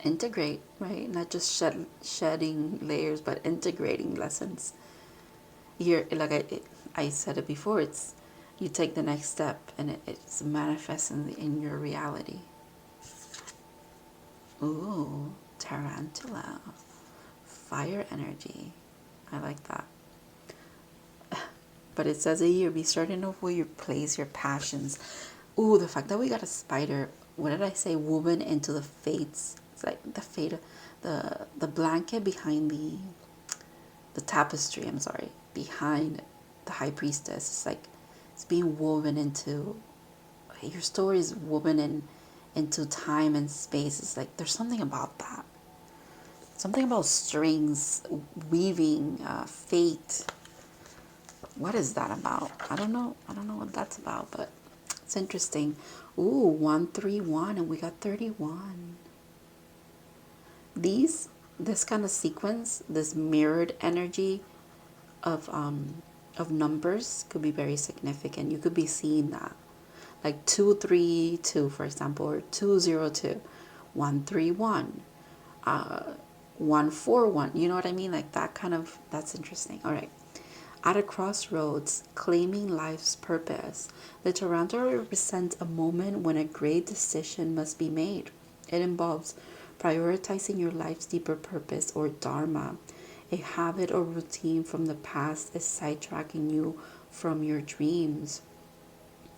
integrate, right? Not just shedding layers, but integrating lessons. You're like I said it before. It's you take the next step, and it's manifesting in your reality. Ooh, tarantula, fire energy. I like that. But it says here, be certain of where you place your passions. Ooh, the fact that we got a spider. What did I say? Woven into the fates. It's like the fate, the blanket behind the tapestry. I'm sorry, behind the high priestess. It's like it's being woven into. Your story is woven into time and space. It's like there's something about that. Something about strings, weaving, fate. What is that about? I don't know what that's about, but it's interesting. Ooh, 131, and we got 31. This kind of sequence, this mirrored energy of numbers could be very significant. You could be seeing that. Like 232, for example, or 202, 131, 141. You know what I mean? Like that kind of, that's interesting. All right. At a crossroads, claiming life's purpose, the Toronto represents a moment when a great decision must be made. It involves prioritizing your life's deeper purpose or dharma. A habit or routine from the past is sidetracking you from your dreams,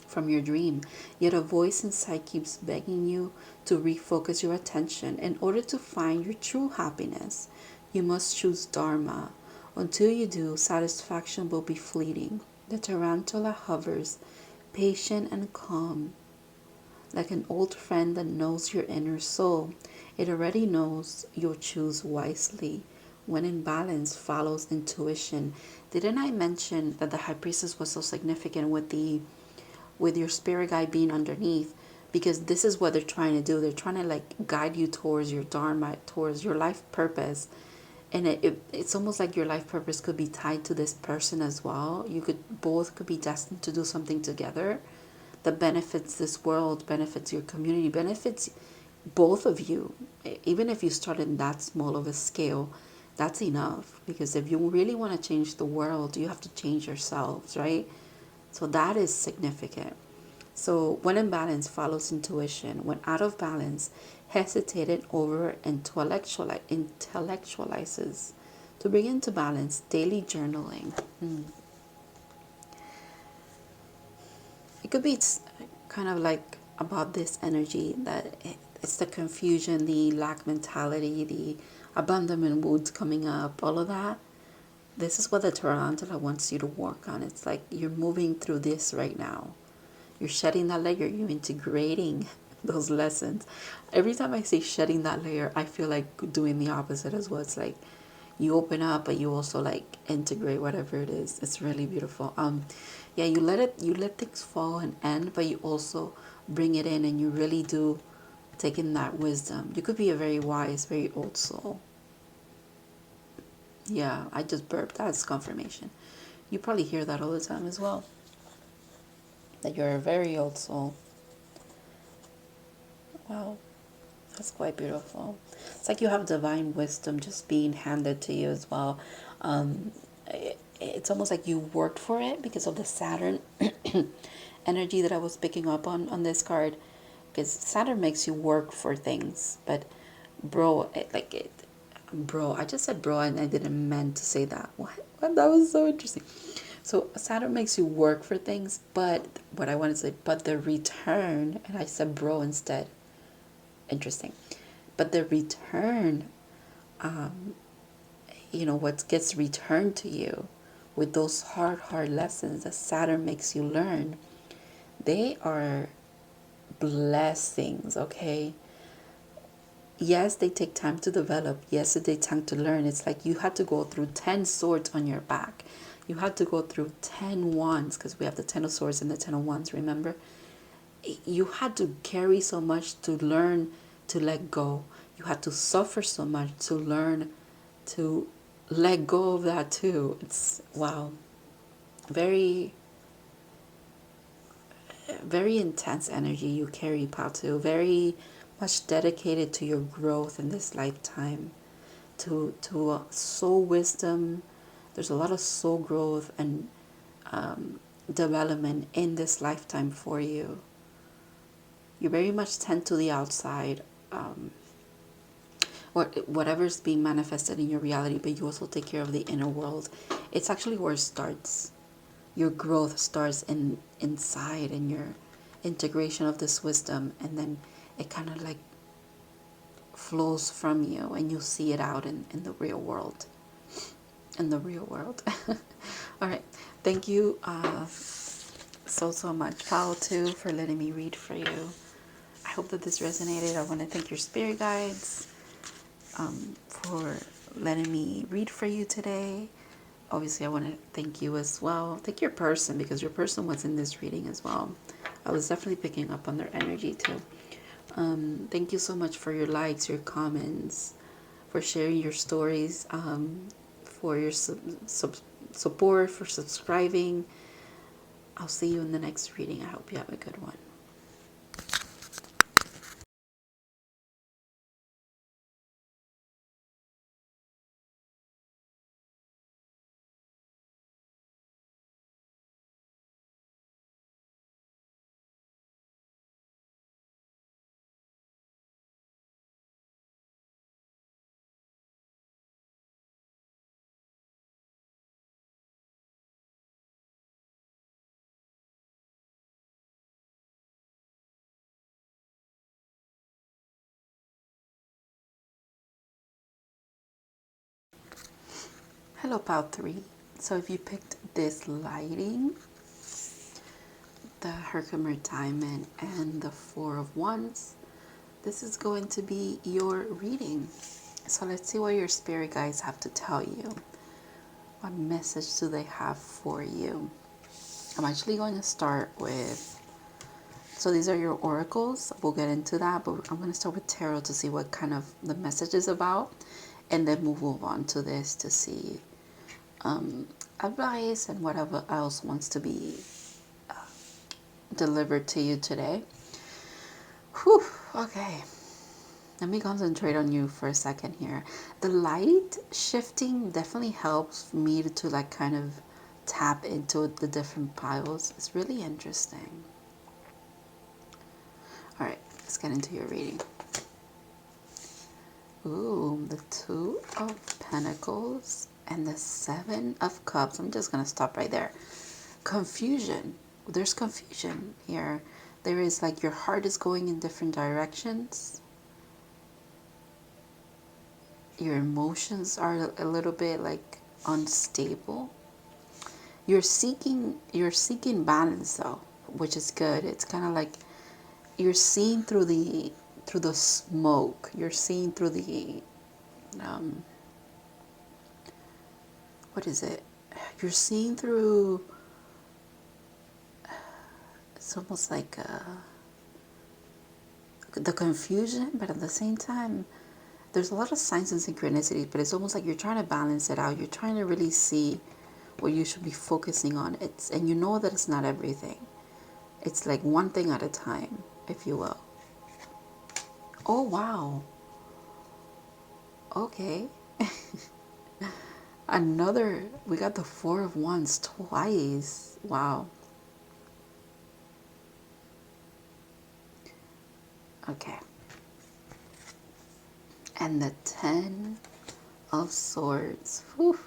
from your dream. Yet a voice inside keeps begging you to refocus your attention. In order to find your true happiness, you must choose Dharma. Until you do, satisfaction will be fleeting. The tarantula hovers, patient and calm, like an old friend that knows your inner soul. It already knows you'll choose wisely. When in balance follows intuition. Didn't I mention that the high priestess was so significant with your spirit guide being underneath? Because this is what they're trying to do. They're trying to like guide you towards your dharma, towards your life purpose. And it's almost like your life purpose could be tied to this person as well. You could be destined to do something together that benefits this world, benefits your community, benefits both of you. Even if you start in that small of a scale, that's enough. Because if you really want to change the world, you have to change yourselves, right? So that is significant. So when in balance follows intuition. When out of balance, hesitated over intellectualizes. To bring into balance, daily journaling. It could be kind of like about this energy that it's the confusion, the lack mentality, the abandonment wounds coming up, all of that. This is what the tarantula wants you to work on. It's like you're moving through this right now. You're shedding that layer. You're integrating those lessons. Every time I say shedding that layer, I feel like doing the opposite as well. It's like you open up, but you also like integrate whatever it is. It's really beautiful. Yeah, you let things fall and end, but you also bring it in, and you really do take in that wisdom. You could be a very wise, very old soul. Yeah, I just burped. That's confirmation. You probably hear that all the time as well. That you're a very old soul. Wow, that's quite beautiful. It's like you have divine wisdom just being handed to you as well. It's almost like you worked for it because of the Saturn energy that I was picking up on this card. Because Saturn makes you work for things, but bro, bro, I just said bro and I didn't meant to say that. What? That was so interesting. So Saturn makes you work for things, but what I wanted to say, but the return, and I said bro instead. Interesting. But the return, what gets returned to you with those hard lessons that Saturn makes you learn, they are blessings, okay? Yes, they take time to develop. Yes, they take time to learn. It's like you had to go through 10 swords on your back. You had to go through 10 wands, because we have the 10 of swords and the 10 of wands, remember? You had to carry so much to learn to let go. You had to suffer so much to learn to let go of that too. It's wow. Very, very intense energy you carry, Patu. Very much dedicated to your growth in this lifetime. To soul wisdom. There's a lot of soul growth and development in this lifetime for you. You very much tend to the outside, or whatever's being manifested in your reality, but you also take care of the inner world. It's actually where it starts. Your growth starts inside, in your integration of this wisdom, and then it kind of like flows from you, and you see it out in the real world. In the real world. All right. Thank you so much, Pao, too, for letting me read for you. I hope that this resonated. I want to thank your spirit guides for letting me read for you today. Obviously, I want to thank you as well. Thank your person, because your person was in this reading as well. I was definitely picking up on their energy too. Thank you so much for your likes, your comments, for sharing your stories, for your support, for subscribing. I'll see you in the next reading. I hope you have a good one. Hello, pile 3. So if you picked this lighting, the Herkimer Diamond and the Four of Wands, this is going to be your reading. So let's see what your spirit guides have to tell you. What message do they have for you? I'm actually going to start with, so these are your oracles. We'll get into that, but I'm going to start with tarot to see what kind of the message is about, and then we'll move on to this to see advice and whatever else wants to be delivered to you today. Whew, okay. Let me concentrate on you for a second here. The light shifting definitely helps me to like kind of tap into the different piles. It's really interesting. All right, let's get into your reading. Ooh, the Two of Pentacles and the Seven of Cups. I'm just going to stop right there. Confusion. There's confusion here. There is like your heart is going in different directions. Your emotions are a little bit like unstable. You're seeking balance though, which is good. It's kind of like you're seeing through the smoke. You're seeing through the what is it? You're seeing through, it's almost like the confusion, but at the same time there's a lot of signs and synchronicities, but it's almost like you're trying to balance it out. You're trying to really see what you should be focusing on. And you know that it's not everything. It's like one thing at a time, if you will. Oh, wow. Okay. We got the Four of Wands twice. Wow. Okay. And the Ten of Swords. Whew.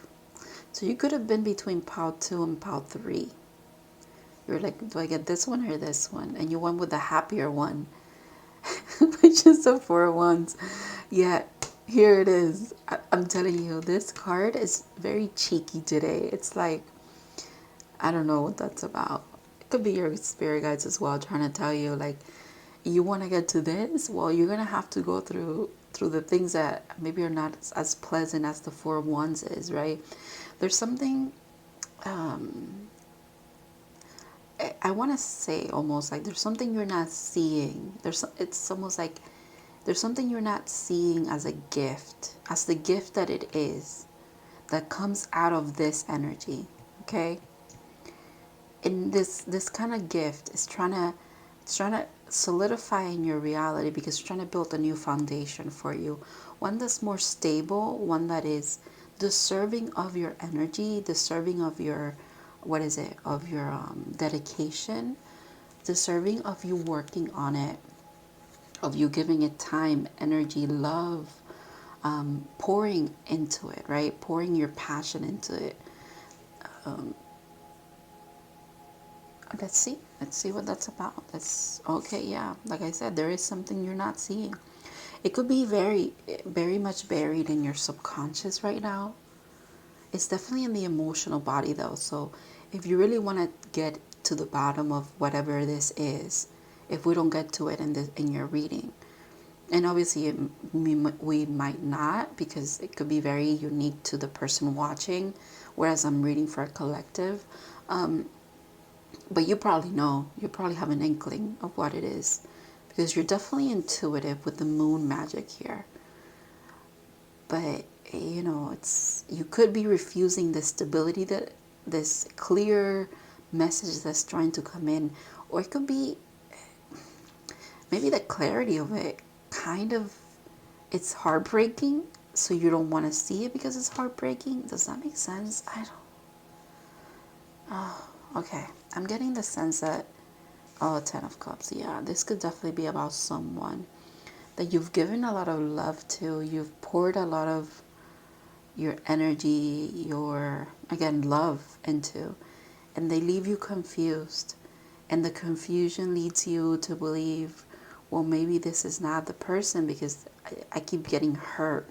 So you could have been between pile 2 and pile 3. You're like, do I get this one or this one? And you went with the happier one, which is the Four of Wands. Yeah, here it is. I'm telling you, this card is very cheeky today. It's like, I don't know what that's about. It could be your spirit guides as well, trying to tell you, like, you want to get to this? Well, you're going to have to go through the things that maybe are not as pleasant as the Four of Wands is, right? There's something, I want to say almost like there's something you're not seeing. It's almost like there's something you're not seeing as a gift, as the gift that it is, that comes out of this energy, okay? And this kind of gift is trying to solidify in your reality, because it's trying to build a new foundation for you, one that's more stable, one that is deserving of your energy, deserving of your, what is it, of your dedication, deserving of you working on it, of you giving it time, energy, love, pouring into it, right? Pouring your passion into it. Let's see what that's about. That's okay. Yeah, like I said, there is something you're not seeing. It could be very much buried in your subconscious right now. It's definitely in the emotional body though. So if you really want to get to the bottom of whatever this is, if we don't get to it in your reading, and obviously we might not, because it could be very unique to the person watching, whereas I'm reading for a collective. But you probably know, you probably have an inkling of what it is, because you're definitely intuitive with the moon magic here. But, you know, you could be refusing the stability, that this clear message that's trying to come in. Or it could be maybe the clarity of it kind of, it's heartbreaking, so you don't want to see it because it's heartbreaking. Does that make sense? I don't. Oh, okay. I'm getting the sense that, oh, Ten of Cups. Yeah, this could definitely be about someone that you've given a lot of love to. You've poured a lot of your energy, your, again, love into, and they leave you confused. And the confusion leads you to believe, well, maybe this is not the person, because I keep getting hurt.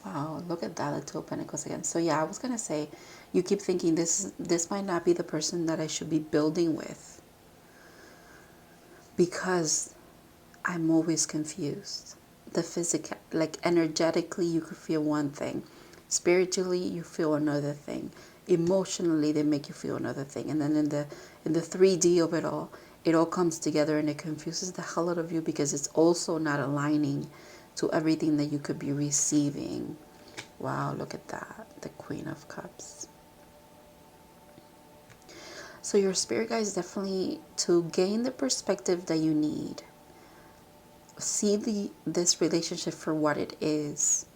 Wow, look at that, the Two of Pentacles again. So yeah, I was gonna say, you keep thinking this might not be the person that I should be building with, because I'm always confused. The physical, like energetically, you could feel one thing. Spiritually, you feel another thing. Emotionally, they make you feel another thing. And then in the 3D of it all comes together and it confuses the hell out of you, because it's also not aligning to everything that you could be receiving. Wow, look at that. The Queen of Cups. So your spirit guide is definitely to gain the perspective that you need. See this relationship for what it is,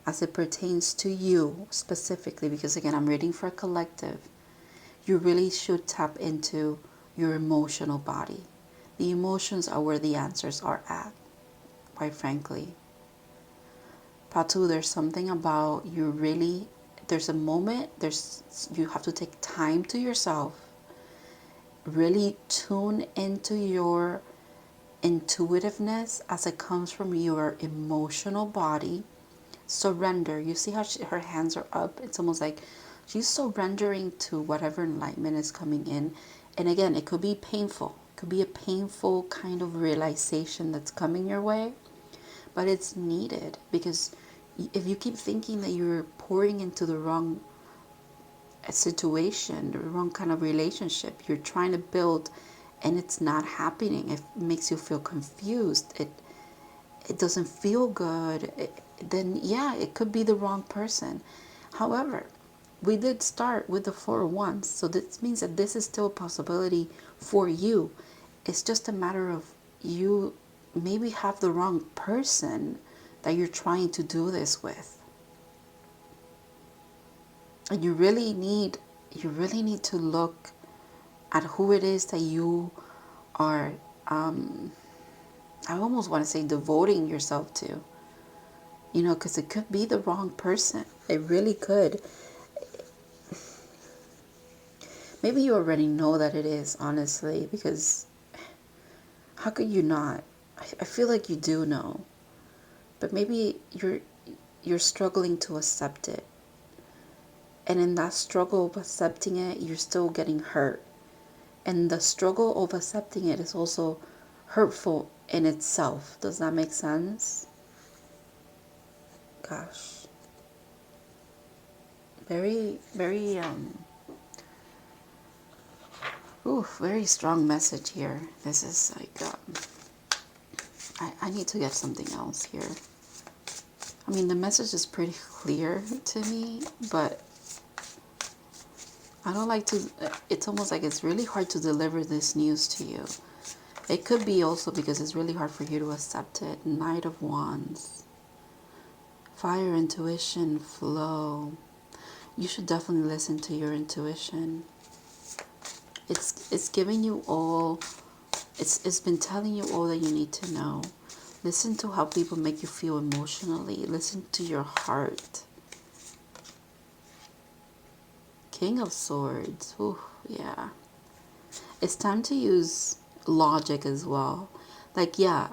as it pertains to you specifically, because again, I'm reading for a collective. You really should tap into your emotional body. The emotions are where the answers are at, quite frankly. Patu, there's something about you really, there's a moment, you have to take time to yourself, really tune into your intuitiveness as it comes from your emotional body. Surrender. You see how her hands are up? It's almost like she's surrendering to whatever enlightenment is coming in. And again, it could be painful. It could be a painful kind of realization that's coming your way. But it's needed, because if you keep thinking that you're pouring into the wrong situation, the wrong kind of relationship you're trying to build, and it's not happening, it makes you feel confused, it doesn't feel good, then yeah, it could be the wrong person. However, we did start with the Four of Wands, so this means that this is still a possibility for you. It's just a matter of you maybe have the wrong person that you're trying to do this with. And you really need to look at who it is that you are, I almost want to say devoting yourself to. You know, because it could be the wrong person. It really could. Maybe you already know that it is, honestly, because how could you not? I feel like you do know. But maybe you're struggling to accept it. And in that struggle of accepting it, you're still getting hurt. And the struggle of accepting it is also hurtful in itself. Does that make sense? Gosh. Very, very, very strong message here. This is like, I need to get something else here. I mean, the message is pretty clear to me, but I don't like to, it's almost like it's really hard to deliver this news to you. It could be also because it's really hard for you to accept it. Knight of Wands. Fire, intuition, flow. You should definitely listen to your intuition. It's giving you all, it's been telling you all that you need to know. Listen to how people make you feel emotionally. Listen to your heart. King of Swords. Ooh, yeah. It's time to use logic as well. Like, yeah,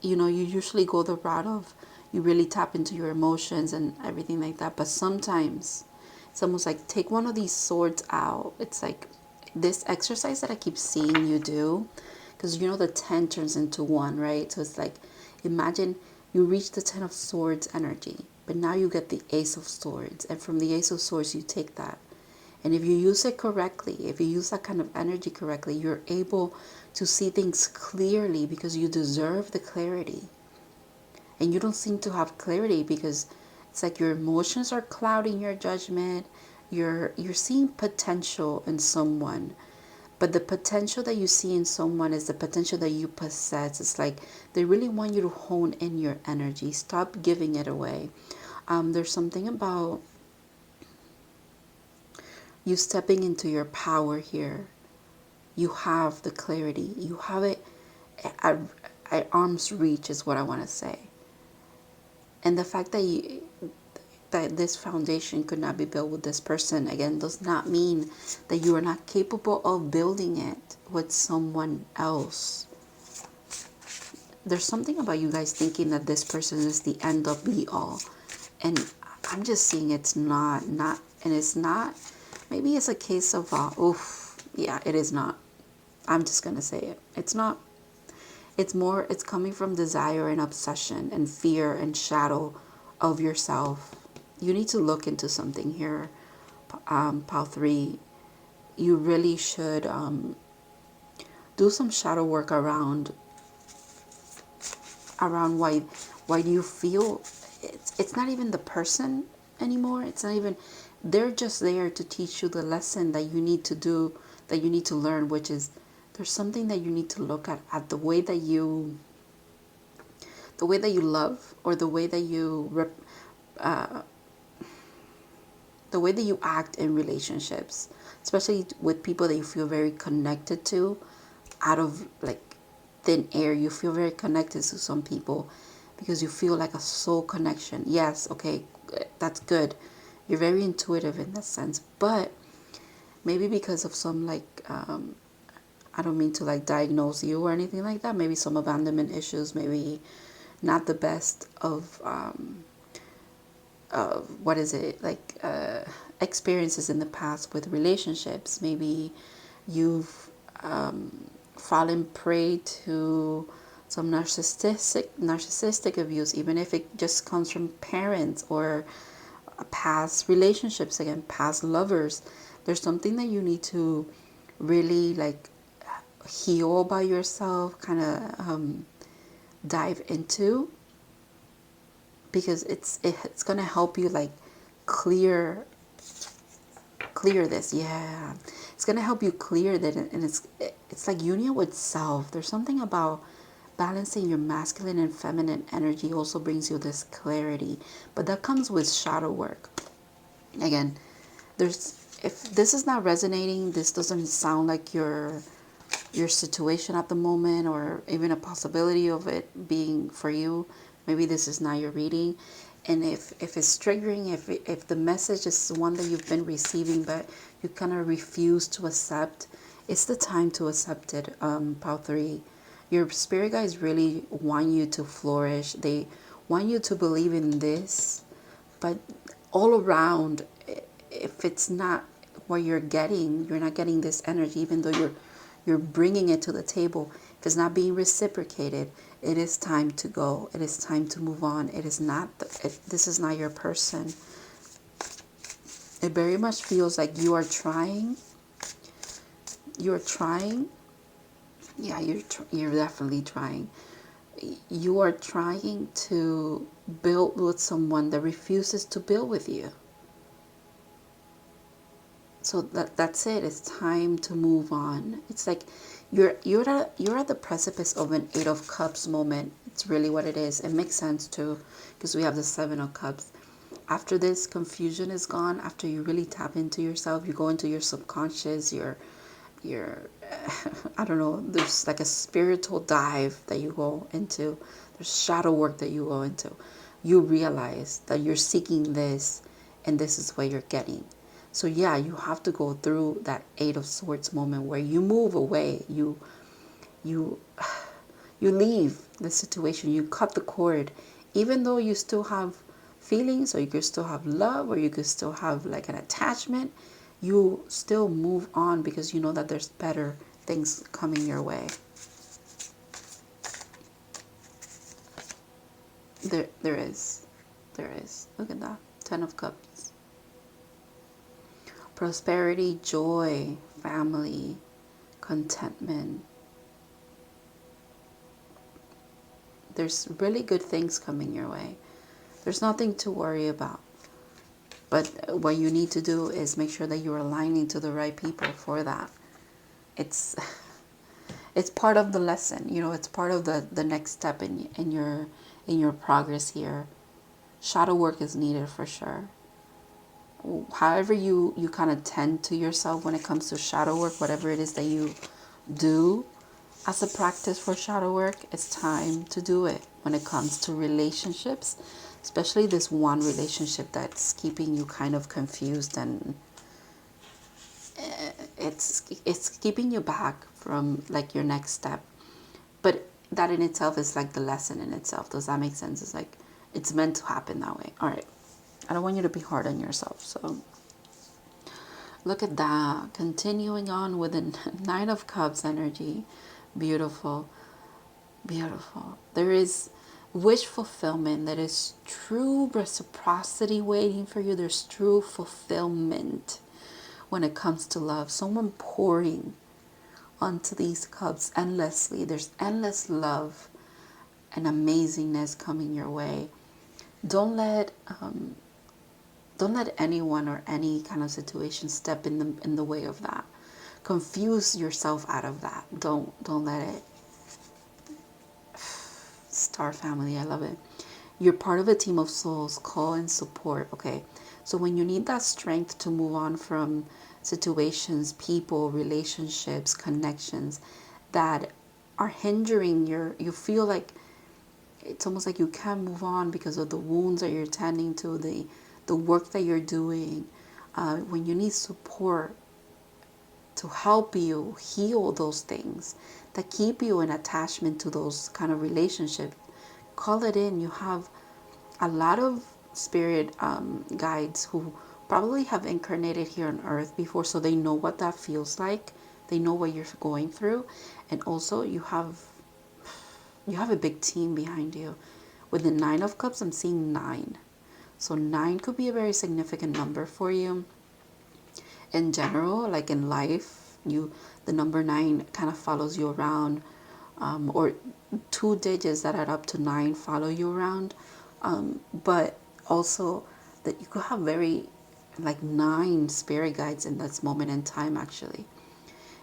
you know, you usually go the route of you really tap into your emotions and everything like that. But sometimes it's almost like take one of these swords out. It's like this exercise that I keep seeing you do, because you know the 10 turns into 1, right? So it's like, imagine you reach the 10 of Swords energy, but now you get the Ace of Swords. And from the Ace of Swords, you take that. And if you use it correctly, if you use that kind of energy correctly, you're able to see things clearly, because you deserve the clarity. And you don't seem to have clarity because it's like your emotions are clouding your judgment. You're seeing potential in someone. But the potential that you see in someone is the potential that you possess. It's like they really want you to hone in your energy. Stop giving it away. There's something about you stepping into your power here. You have the clarity. You have it at arm's reach is what I want to say. And the fact that that this foundation could not be built with this person, again, does not mean that you are not capable of building it with someone else. there's something about you guys thinking that this person is the end of be all, and I'm just seeing it's not, and it's not. Maybe it's a case of oof, yeah, it is not. I'm just gonna say it. It's not. It's more. It's coming from desire and obsession and fear and shadow of yourself. You need to look into something here, Pal 3. You really should do some shadow work around why do you feel it's not even the person anymore. It's not even, they're just there to teach you the lesson that you need to do, that you need to learn, which is there's something that you need to look at the way that you love, or the way that you act in relationships, especially with people that you feel very connected to out of like thin air. You feel very connected to some people because you feel like a soul connection. Yes, okay, that's good. You're very intuitive in that sense, but maybe because of some like I don't mean to like diagnose you or anything like that, maybe some abandonment issues, maybe not the best of what is it, like experiences in the past with relationships. Maybe you've fallen prey to some narcissistic abuse, even if it just comes from parents or past relationships, again, past lovers. There's something that you need to really like heal by yourself, kind of dive into, because it's gonna help you like clear this. Yeah, it's gonna help you clear that, and it's like union with self. There's something about balancing your masculine and feminine energy also brings you this clarity, but that comes with shadow work. Again, if this is not resonating, this doesn't sound like your situation at the moment, or even a possibility of it being for you, maybe this is not your reading. And if it's triggering, if the message is one that you've been receiving but you kind of refuse to accept, it's the time to accept it. Pal 3, your spirit guides really want you to flourish. They want you to believe in this, but all around, if it's not what you're getting, you're not getting this energy, even though you're bringing it to the table. If it's not being reciprocated, it is time to go. It is time to move on. It is not, this is not your person. It very much feels like you are trying. You're trying. Yeah, you're definitely trying. You are trying to build with someone that refuses to build with you. So that's it. It's time to move on. It's like you're at the precipice of an 8 of Cups moment. It's really what it is. It makes sense too, because we have the 7 of Cups. After this confusion is gone, after you really tap into yourself, you go into your subconscious, your I don't know, there's like a spiritual dive that you go into. There's shadow work that you go into. You realize that you're seeking this, and this is what you're getting. So yeah, you have to go through that 8 of Swords moment where you move away. You leave the situation. You cut the cord, even though you still have feelings, or you could still have love, or you could still have like an attachment. You still move on because you know that there's better things coming your way. There is. Look at that. 10 of Cups. Prosperity, joy, family, contentment. There's really good things coming your way. There's nothing to worry about. But what you need to do is make sure that you're aligning to the right people for that. It's part of the lesson, you know, it's part of the next step in your progress here. Shadow work is needed for sure. However you kind of tend to yourself when it comes to shadow work, whatever it is that you do as a practice for shadow work, it's time to do it when it comes to relationships, especially this one relationship that's keeping you kind of confused, and it's keeping you back from like your next step. But that in itself is like the lesson in itself. Does that make sense? It's like, it's meant to happen that way. All right. I don't want you to be hard on yourself. So look at that. Continuing on with the Nine of Cups energy. Beautiful. Beautiful. There is wish fulfillment. There is true reciprocity waiting for you. There's true fulfillment when it comes to love. Someone pouring onto these cups endlessly. There's endless love and amazingness coming your way. Don't let anyone or any kind of situation step in the way of that. Confuse yourself out of that. Don't let it. Star family, I love it. You're part of a team of souls. Call and support. Okay, so when you need that strength to move on from situations, people, relationships, connections that are hindering you feel like it's almost like you can't move on because of the wounds that you're tending to, the work that you're doing. When you need support to help you heal those things that keep you in attachment to those kind of relationships, call it in. You have a lot of spirit guides who probably have incarnated here on earth before, so they know what that feels like. They know what you're going through. And also you have a big team behind you. With the Nine of Cups, I'm seeing 9. So 9 could be a very significant number for you. In general, like in life, the number 9 kind of follows you around, or 2 digits that add up to 9 follow you around. But also that you could have very like 9 spirit guides in this moment in time, actually.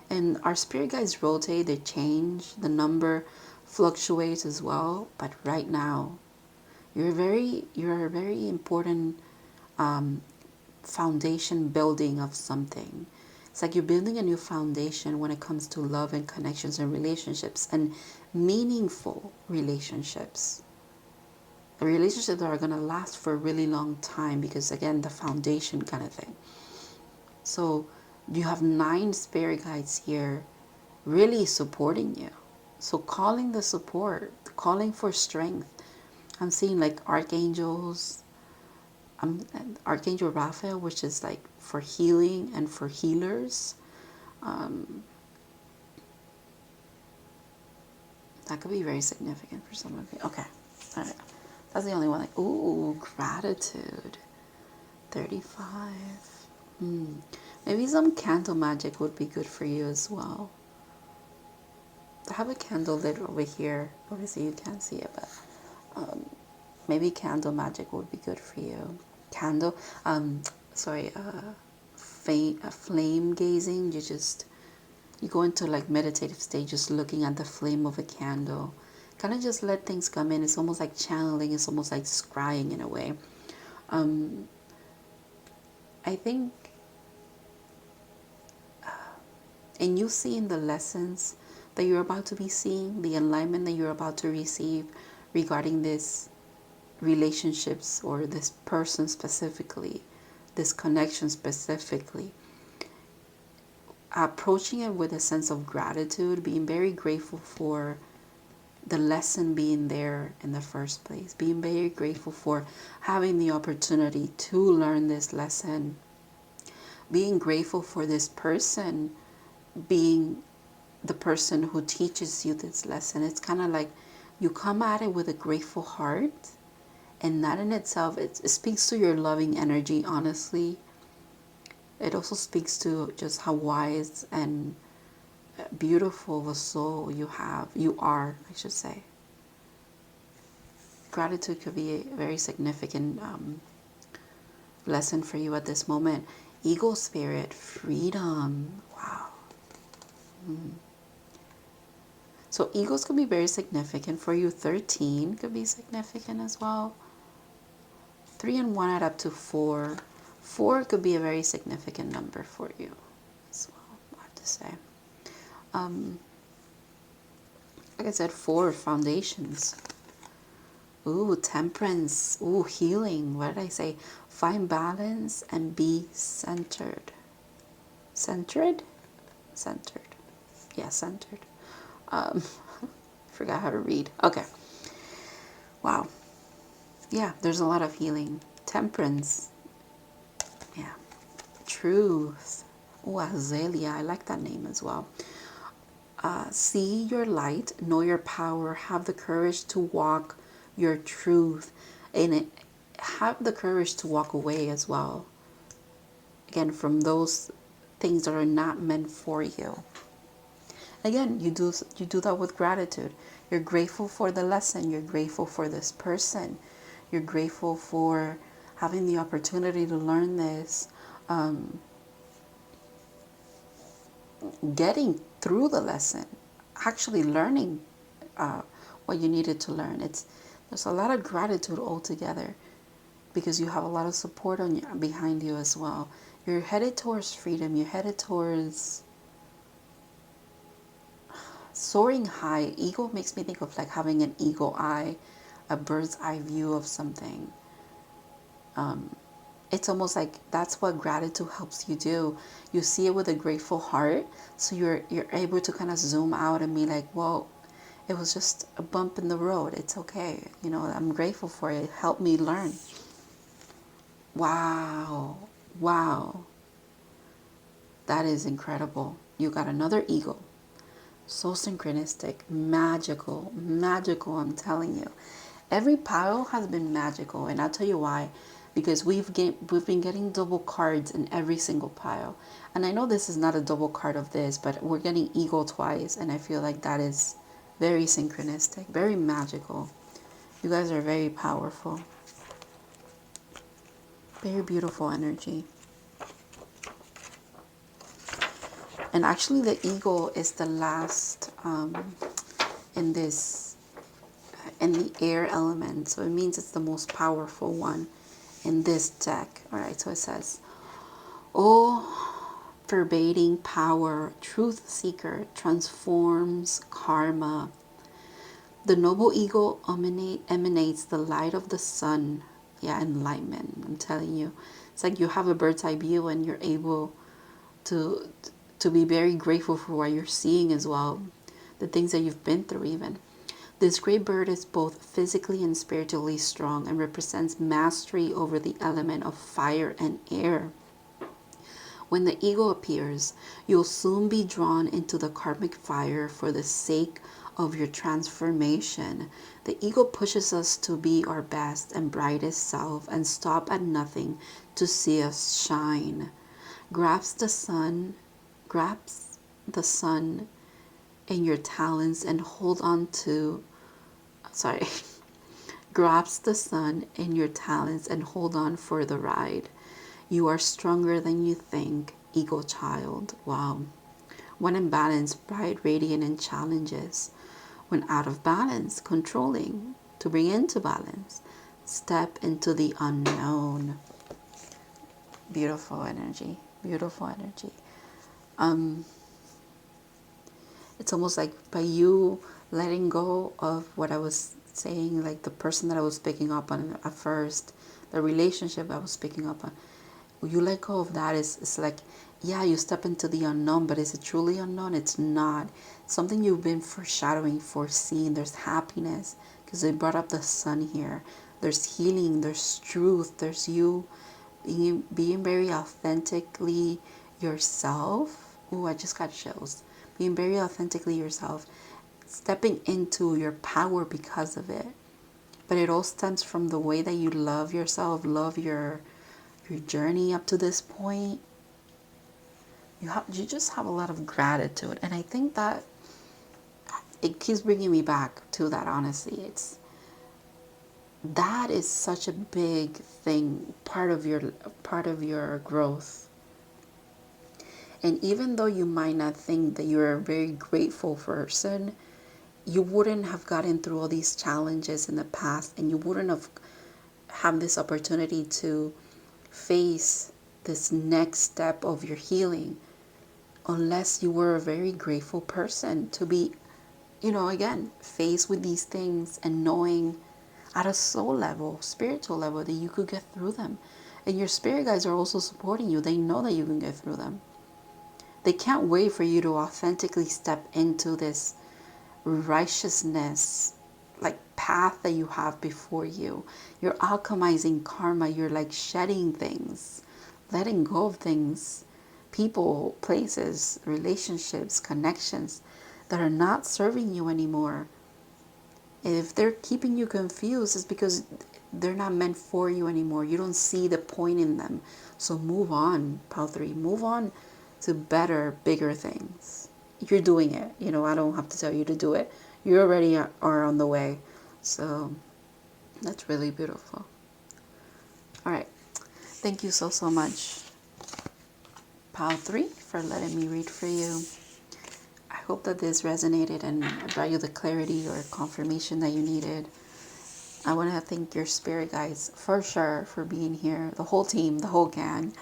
And our spirit guides rotate, they change, the number fluctuates as well. But right now, you're a very important foundation building of something. It's like you're building a new foundation when it comes to love and connections and relationships, and meaningful relationships. The relationships that are going to last for a really long time, because again, the foundation kind of thing. So you have 9 spirit guides here really supporting you. So calling the support, calling for strength. I'm seeing like archangels, Archangel Raphael, which is like for healing and for healers. That could be very significant for some of you. Okay, all right. That's the only one. Like, ooh, gratitude. 35. Maybe some candle magic would be good for you as well. I have a candle lit over here. Obviously, you can't see it, but maybe candle magic would be good for you. Candle, flame gazing. You go into like meditative state, just looking at the flame of a candle. Kind of just let things come in. It's almost like channeling. It's almost like scrying in a way. I think, and you seeing the lessons that you're about to be seeing, the alignment that you're about to receive regarding this relationships or this person specifically, this connection specifically, approaching it with a sense of gratitude, being very grateful for the lesson being there in the first place, being very grateful for having the opportunity to learn this lesson, being grateful for this person being the person who teaches you this lesson. It's kind of like you come at it with a grateful heart. And that in itself, it speaks to your loving energy, honestly. It also speaks to just how wise and beautiful of a soul you are, I should say. Gratitude could be a very significant lesson for you at this moment. Eagle spirit, freedom. Wow. So eagles could be very significant for you. 13 could be significant as well. 3 and 1 add up to 4. 4 could be a very significant number for you as well, I have to say. Like I said, 4 foundations. Ooh, temperance. Ooh, healing. What did I say? Find balance and be centered. Centered? Centered. Yeah, centered. Forgot how to read. Okay. Wow. Yeah, there's a lot of healing. Temperance. Yeah. Truth. Oh, Azalea. I like that name as well. See your light, know your power, have the courage to walk your truth, and have the courage to walk away as well. Again, from those things that are not meant for you. Again, you do that with gratitude. You're grateful for the lesson. You're grateful for this person. You're grateful for having the opportunity to learn this. Getting through the lesson, actually learning what you needed to learn. There's a lot of gratitude altogether because you have a lot of support behind you as well. You're headed towards freedom. You're headed towards soaring high. Eagle makes me think of like having an eagle eye, a bird's eye view of something. It's almost like that's what gratitude helps you do. You see it with a grateful heart, so you're able to kind of zoom out and be like, well, it was just a bump in the road. It's okay. You know, I'm grateful for it. It helped me learn. Wow. Wow. That is incredible. You got another eagle. So synchronistic, magical, magical, I'm telling you. Every pile has been magical, and I'll tell you why. Because we've been getting double cards in every single pile. And I know this is not a double card of this, but we're getting eagle twice, and I feel like that is very synchronistic, very magical. You guys are very powerful. Very beautiful energy. And actually the eagle is the last in the air element. So it means it's the most powerful one in this deck. All right, so it says, oh, pervading power, truth seeker, transforms karma. The noble eagle emanates the light of the sun. Yeah, enlightenment. I'm telling you. It's like you have a bird's eye view and you're able to be very grateful for what you're seeing as well. The things that you've been through even. This great bird is both physically and spiritually strong and represents mastery over the element of fire and air. When the eagle appears, you'll soon be drawn into the karmic fire for the sake of your transformation. The eagle pushes us to be our best and brightest self and stop at nothing to see us shine. Grasp the sun in your talons and hold on to grasp the sun in your talons and hold on for the ride. You are stronger than you think, eagle child. Wow. When in balance, bright, radiant, and challenges. When out of balance, controlling. To bring into balance, step into the unknown. Beautiful energy. Beautiful energy. It's almost like by you letting go of what I was saying, like the person that I was picking up on at first, the relationship I was picking up on, when you let go of that, it's like, yeah, you step into the unknown, but is it truly unknown? It's not. It's something you've been foreshadowing, foreseeing. There's happiness, because they brought up the sun here. There's healing, there's truth, there's you being very authentically yourself. Oh, I just got chills. Being very authentically yourself, stepping into your power because of it. But it all stems from the way that you love yourself, love your journey up to this point. You just have a lot of gratitude, and I think that it keeps bringing me back to that. Honestly, that is such a big thing, part of your growth. And even though you might not think that you're a very grateful person, you wouldn't have gotten through all these challenges in the past, and you wouldn't have had this opportunity to face this next step of your healing unless you were a very grateful person to be, again, faced with these things and knowing at a soul level, spiritual level, that you could get through them. And your spirit guides are also supporting you. They know that you can get through them. They can't wait for you to authentically step into this righteousness, like path that you have before you. You're alchemizing karma. You're like shedding things, letting go of things, people, places, relationships, connections that are not serving you anymore. If they're keeping you confused, it's because they're not meant for you anymore. You don't see the point in them. So move on, pile 3. Move on to better, bigger things. You're doing it. You know, I don't have to tell you to do it. You already are on the way. So that's really beautiful. All right. Thank you so, so much, pile 3, for letting me read for you. I hope that this resonated and brought you the clarity or confirmation that you needed. I want to thank your spirit guides for sure for being here, the whole team, the whole gang.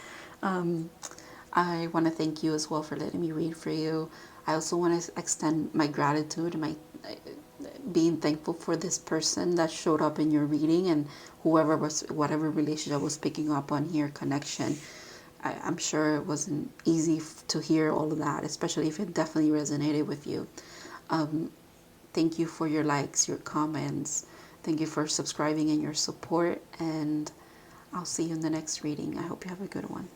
I want to thank you as well for letting me read for you. I also want to extend my gratitude and my being thankful for this person that showed up in your reading, and whoever was, whatever relationship I was picking up on here, connection. I'm sure it wasn't easy to hear all of that, especially if it definitely resonated with you. Thank you for your likes, your comments. Thank you for subscribing and your support. And I'll see you in the next reading. I hope you have a good one.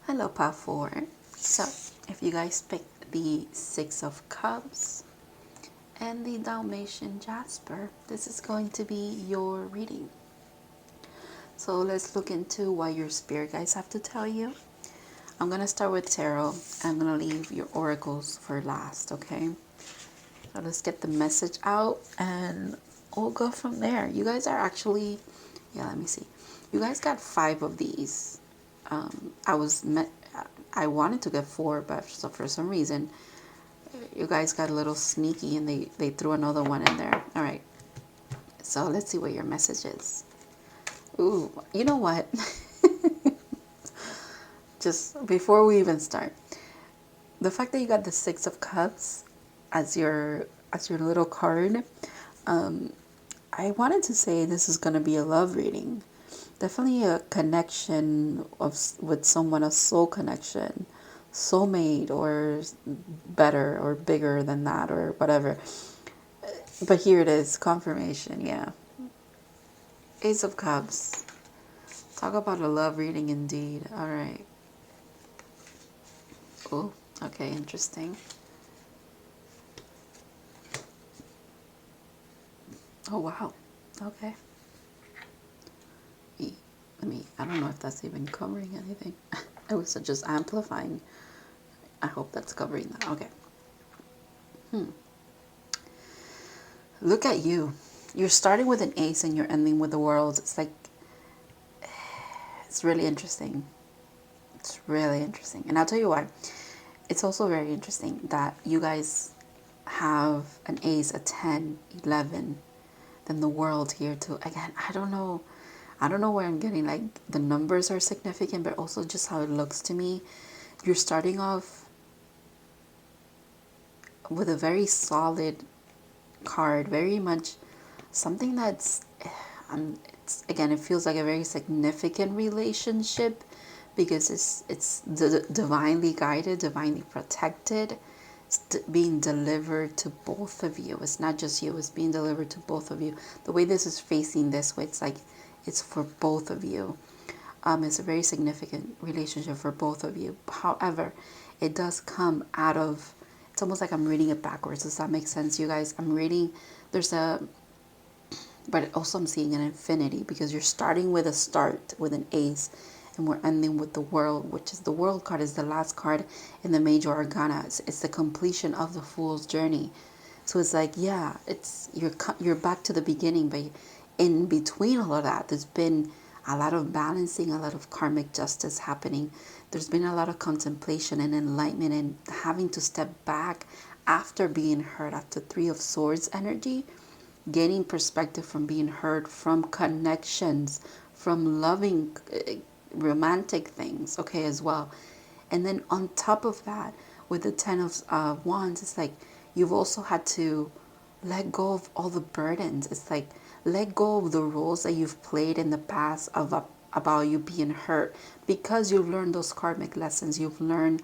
Hello, Pile 4. So, if you guys picked the 6 of Cups and the Dalmatian Jasper, this is going to be your reading. So let's look into what your spirit guides have to tell you. I'm going to start with tarot. I'm going to leave your oracles for last, okay? So let's get the message out and we'll go from there. You guys are actually, yeah, let me see. You guys got 5 of these. I wanted to get 4, but for some reason, you guys got a little sneaky and they threw another one in there. All right. So let's see what your message is. Ooh, you know what? Just before we even start, the fact that you got the 6 of Cups as your little card, I wanted to say this is going to be a love reading. Definitely a connection with someone, a soul connection, soulmate, or better or bigger than that or whatever. But here it is, confirmation, yeah. Ace of Cups. Talk about a love reading indeed. All right. Oh, okay, interesting. Oh, wow. Okay. I don't know if that's even covering anything. It was just amplifying. I hope that's covering that. Okay. Look at you. You're starting with an ace and you're ending with the world. It's like, it's really interesting. It's really interesting. And I'll tell you why. It's also very interesting that you guys have an ace, a 10, 11, then the world here too. Again, I don't know where I'm getting, like, the numbers are significant, but also just how it looks to me. You're starting off with a very solid card, very much something that's, it's, again, it feels like a very significant relationship because it's divinely guided, divinely protected. It's being delivered to both of you. It's not just you, it's being delivered to both of you. The way this is facing this way, it's like it's for both of you. It's a very significant relationship for both of you. However, it does come out of, it's almost like I'm reading it backwards. Does that make sense, you guys? I'm reading, but also I'm seeing an infinity because you're starting with a start, with an ace, and we're ending with the world, which is the world card, is the last card in the major arcana. It's the completion of the fool's journey. So it's like, yeah, it's you're back to the beginning, but in between all of that, there's been a lot of balancing, a lot of karmic justice happening. There's been a lot of contemplation and enlightenment and having to step back after being hurt, after 3 of Swords energy. gaining perspective from being hurt, from connections, from loving romantic things, okay, as well. And then on top of that, with the Ten of Wands, it's like you've also had to let go of all the burdens. It's like let go of the roles that you've played in the past about you being hurt, because you've learned those karmic lessons. You've learned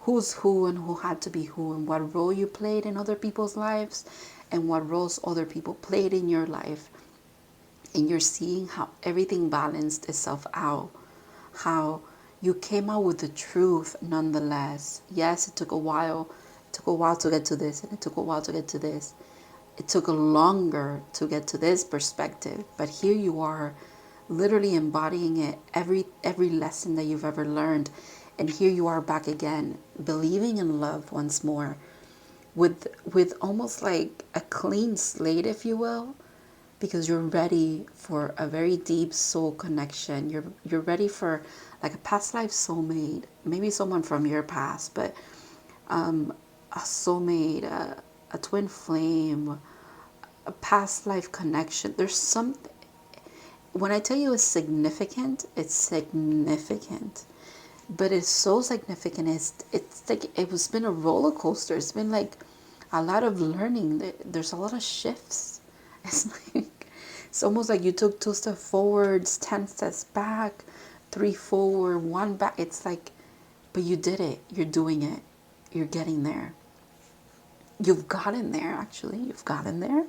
who's who and who had to be who, and what role you played in other people's lives and what roles other people played in your life. And you're seeing how everything balanced itself out, how you came out with the truth nonetheless. Yes, it took a while. It took a while to get to this, and it took a while to get to this. It took longer to get to this perspective, but here you are, literally embodying it, every lesson that you've ever learned. And here you are back again, believing in love once more, with almost like a clean slate, if you will, because you're ready for a very deep soul connection. You're ready for like a past life soulmate, maybe someone from your past, but a soulmate, a twin flame, a past life connection. There's something, when I tell you it's significant, it's significant. But it's so significant. It's like it's been a roller coaster. It's been like a lot of learning. There's a lot of shifts. It's like it's almost like you took 2 steps forwards, 10 steps back, 3 forward, 1 back. It's like, but you did it. You're doing it. You're getting there. You've gotten there. Actually, you've gotten there.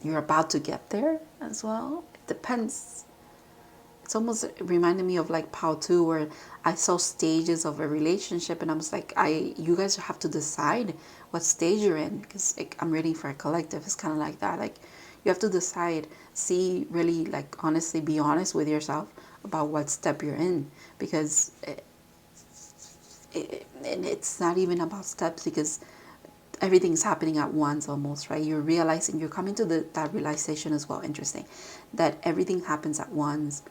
You're about to get there as well. It depends. It's almost reminded me of like Pao 2, where I saw stages of a relationship, and I was like, you guys have to decide what stage you're in, because like, I'm reading for a collective. It's kind of like that. Like you have to decide, see, really, like honestly, be honest with yourself about what step you're in, because and it's not even about steps, because everything's happening at once almost, right? You're realizing, you're coming to that realization as well. Interesting that everything happens at once,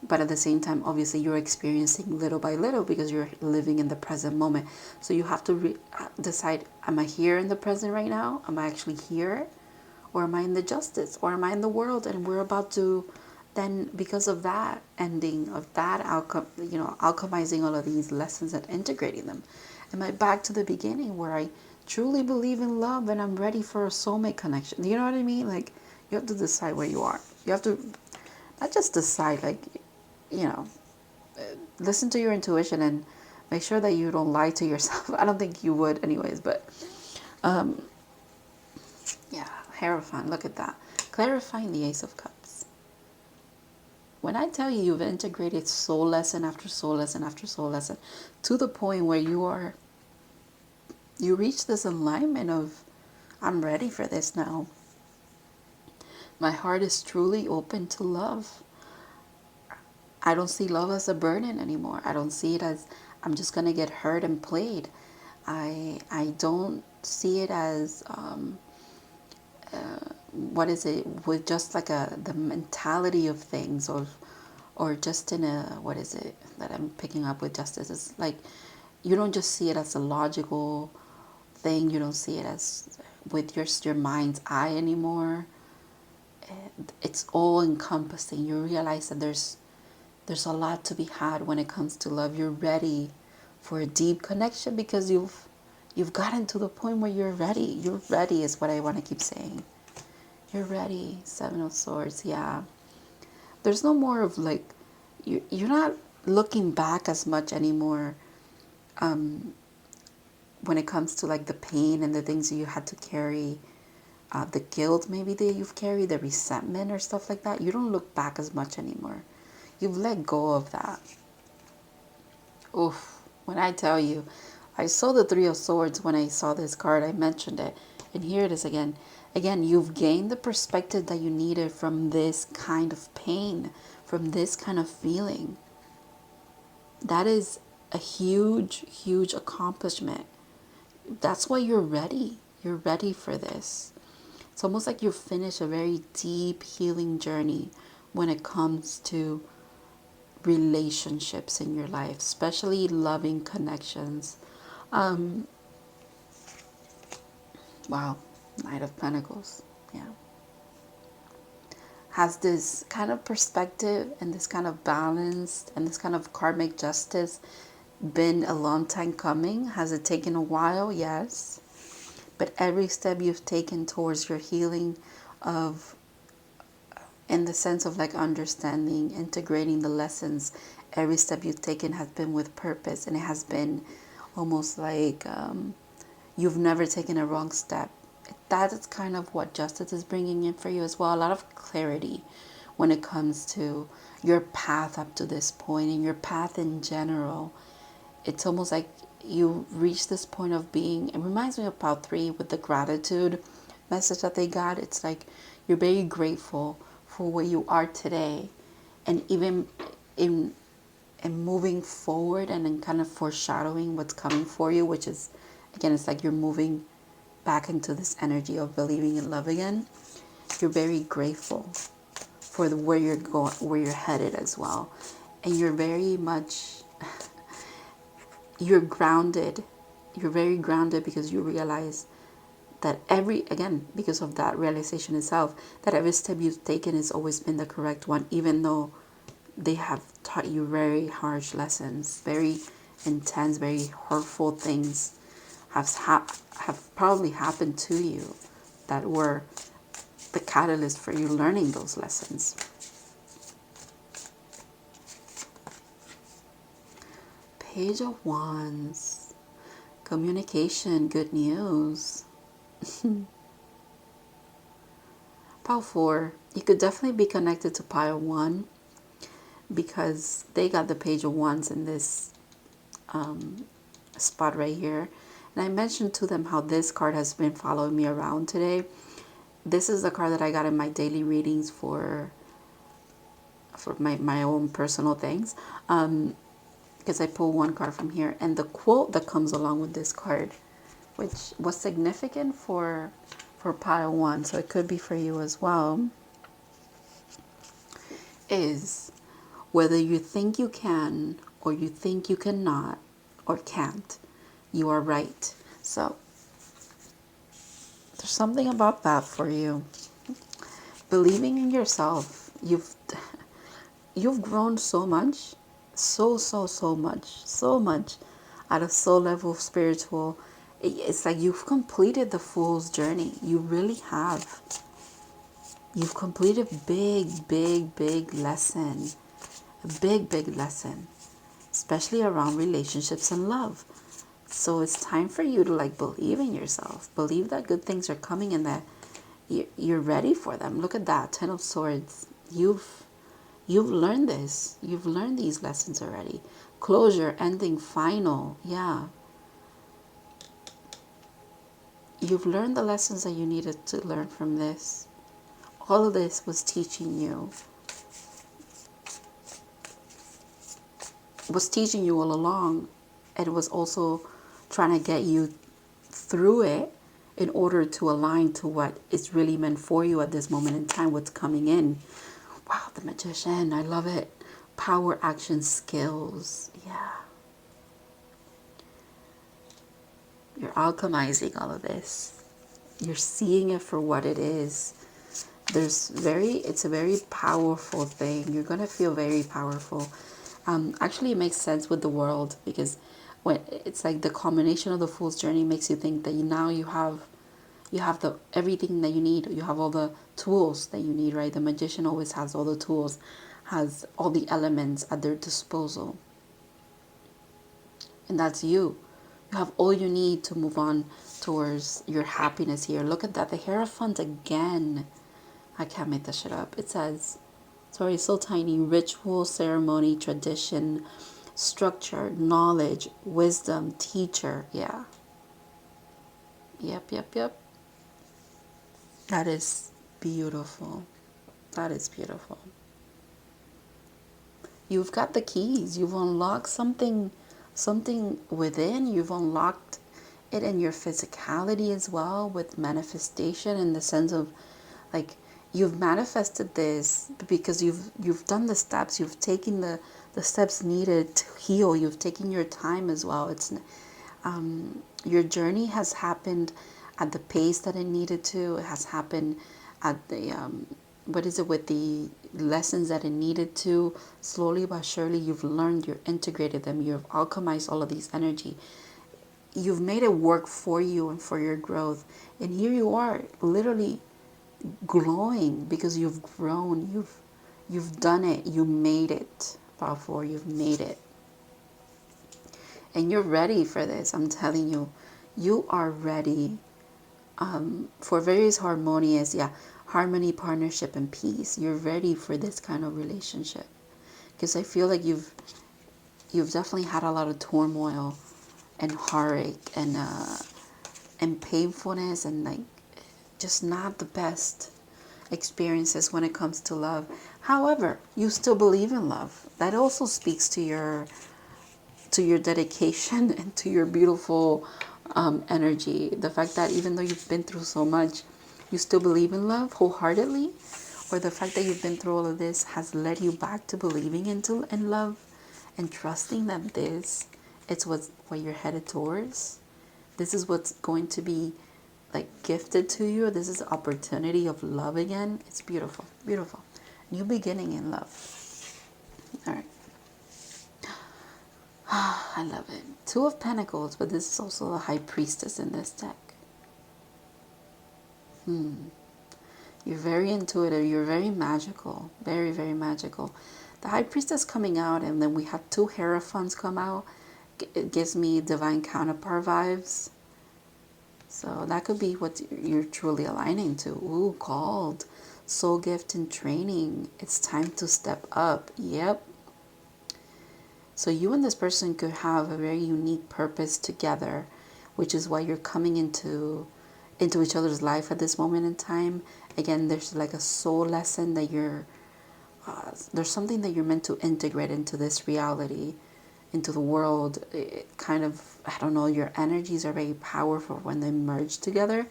but at the same time, obviously, you're experiencing little by little because you're living in the present moment. So you have to decide, am I here in the present right now? Am I actually here? Or am I in the justice? Or am I in the world? And we're about to then, because of that ending, of that outcome, alchemizing all of these lessons and integrating them. Am I back to the beginning where I truly believe in love and I'm ready for a soulmate connection? You know what I mean? Like, you have to decide where you are. You have to not just decide, like, listen to your intuition and make sure that you don't lie to yourself. I don't think you would anyways, but yeah, Hierophant, look at that. Clarifying the Ace of Cups. When I tell you you've integrated soul lesson after soul lesson after soul lesson to the point where you reach this alignment of, I'm ready for this now. My heart is truly open to love. I don't see love as a burden anymore. I don't see it as I'm just going to get hurt and played. I don't see it as, with just like the mentality of things, or just in a, what is it that I'm picking up with justice? It's like, you don't just see it as a logical thing. You don't see it as with your mind's eye anymore. It's all encompassing. You realize that there's a lot to be had when it comes to love. You're ready for a deep connection because you've gotten to the point where you're ready. You're ready is what I want to keep saying. You're ready. 7 of Swords. Yeah. There's no more of like, you're not looking back as much anymore when it comes to like the pain and the things that you had to carry, the guilt maybe that you've carried, the resentment or stuff like that. You don't look back as much anymore. You've let go of that. Oof. When I tell you, I saw the 3 of Swords when I saw this card. I mentioned it. And here it is again. Again, you've gained the perspective that you needed from this kind of pain, from this kind of feeling. That is a huge, huge accomplishment. That's why you're ready. You're ready for this. It's almost like you've finished a very deep healing journey when it comes to relationships in your life, especially loving connections. Wow, Knight of Pentacles. Yeah. Has this kind of perspective and this kind of balance and this kind of karmic justice been a long time coming? Has it taken a while? Yes. But every step you've taken towards your healing of, in the sense of like understanding, integrating the lessons, every step you've taken has been with purpose, and it has been almost like you've never taken a wrong step. That is kind of what justice is bringing in for you as well. A lot of clarity when it comes to your path up to this point and your path in general. It's almost like you reach this point of being, it reminds me of Part 3 with the gratitude message that they got. It's like you're very grateful for where you are today, and even in moving forward and in kind of foreshadowing what's coming for you, which is, again, it's like you're moving back into this energy of believing in love again. You're very grateful for where you're going, where you're headed as well, and you're very much you're grounded. You're very grounded because you realize that again, because of that realization itself, that every step you've taken has always been the correct one, even though they have taught you very harsh lessons, very intense, very hurtful things have probably happened to you that were the catalyst for you learning those lessons. Page of Wands. Communication, good news. Pile 4. You could definitely be connected to Pile 1 because they got the Page of Wands in this spot right here. And I mentioned to them how this card has been following me around today. This is the card that I got in my daily readings for my own personal things. Because I pull one card from here, and the quote that comes along with this card, which was significant for Pile 1, so it could be for you as well, is whether you think you can or you think you cannot or can't, you are right. So there's something about that for you. Believing in yourself. You've grown so much. So much at a soul level, spiritual. It's like you've completed the fool's journey. You really have. You've completed big lesson. A big lesson, especially around relationships and love. So it's time for you to like believe in yourself. Believe that good things are coming and that you're ready for them. Look at that, 10 of Swords. You've learned this. You've learned these lessons already. Closure, ending, final. Yeah. You've learned the lessons that you needed to learn from this. All of this was teaching you. Was teaching you all along. And it was also trying to get you through it in order to align to what is really meant for you at this moment in time, what's coming in. Wow, the Magician, I love it. Power, action, skills. Yeah. You're alchemizing all of this. You're seeing it for what it is. It's a very powerful thing. You're going to feel very powerful. Actually, it makes sense with the world because when it's like the combination of the Fool's Journey makes you think that now you have everything that you need. You have all the tools that you need, right? The Magician always has all the tools, has all the elements at their disposal. And that's you. You have all you need to move on towards your happiness here. Look at that. The Hierophant again. I can't make that shit up. It says, sorry, it's so tiny. Ritual, ceremony, tradition, structure, knowledge, wisdom, teacher. Yeah. Yep. That is beautiful. That is beautiful. You've got the keys. You've unlocked something within. You've unlocked it in your physicality as well with manifestation, in the sense of like you've manifested this because you've done the steps. You've taken the steps needed to heal. You've taken your time as well. It's your journey has happened at the pace that it needed to. It has happened at the what is it, with the lessons that it needed to. Slowly but surely you've learned, you've integrated them, you've alchemized all of these energy, you've made it work for you and for your growth. And here you are, literally glowing because you've grown, you've done it, you made it, powerful, you've made it. And you're ready for this. I'm telling you, you are ready for various harmonious, harmony, partnership, and peace. You're ready for this kind of relationship, because I feel like you've definitely had a lot of turmoil and heartache and painfulness, and like just not the best experiences when it comes to love. However, you still believe in love. That also speaks to your dedication and to your beautiful energy. The fact that even though you've been through so much, you still believe in love wholeheartedly, or the fact that you've been through all of this has led you back to believing in love and trusting that it's what you're headed towards. This is what's going to be like gifted to you. This is the opportunity of love again. It's beautiful, beautiful. New beginning in love. All right. I love it. Two of Pentacles, but this is also the High Priestess in this deck. You're very intuitive. You're very magical. Very, very magical. The High Priestess coming out, and then we have two Hierophants come out. It gives me divine counterpart vibes. So that could be what you're truly aligning to. Ooh, called. Soul gift and training. It's time to step up. Yep. So you and this person could have a very unique purpose together, which is why you're coming into each other's life at this moment in time. Again, there's like a soul lesson that there's something that you're meant to integrate into this reality, into the world. It kind of, I don't know, your energies are very powerful when they merge together.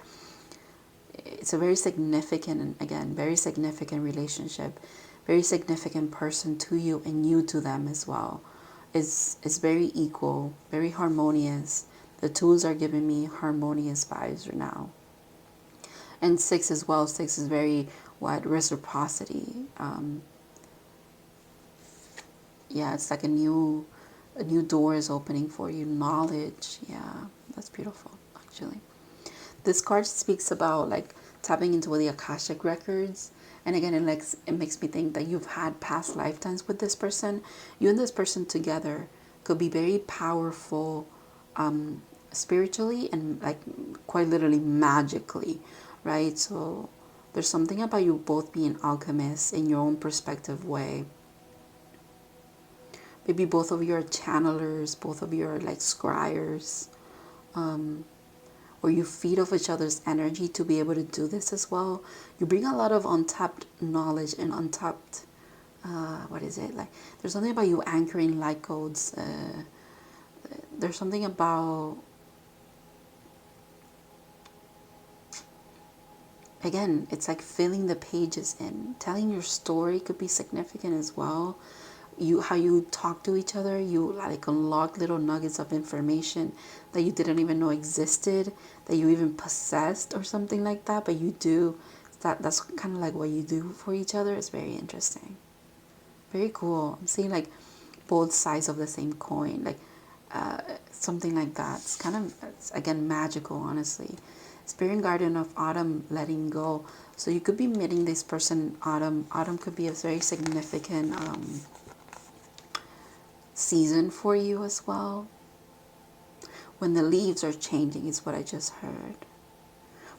It's a very significant, and again, very significant relationship, very significant person to you, and you to them as well. It's very equal, very harmonious. The tools are giving me harmonious vibes right now. And 6 as well. 6 is very reciprocity. It's like a new door is opening for you. Knowledge. Yeah, that's beautiful, actually. This card speaks about like tapping into the Akashic records. And again, it makes me think that you've had past lifetimes with this person. You and this person together could be very powerful spiritually and like quite literally magically, right? So there's something about you both being alchemists in your own perspective way. Maybe both of you are channelers, both of you are like scryers, or you feed off each other's energy to be able to do this as well. You bring a lot of untapped knowledge and untapped, like there's something about you anchoring light codes. There's something about, again, it's like filling the pages in. Telling your story could be significant as well. How you talk to each other, you like unlock little nuggets of information that you didn't even know existed, that you even possessed or something like that, but you do. That's kind of like what you do for each other. It's very interesting, very cool. I'm seeing like both sides of the same coin, like something like that. It's kind of, again, magical, honestly. Spirit Guardian of Autumn, letting go. So you could be meeting this person autumn. Autumn could be a very significant season for you as well. When the leaves are changing is what I just heard.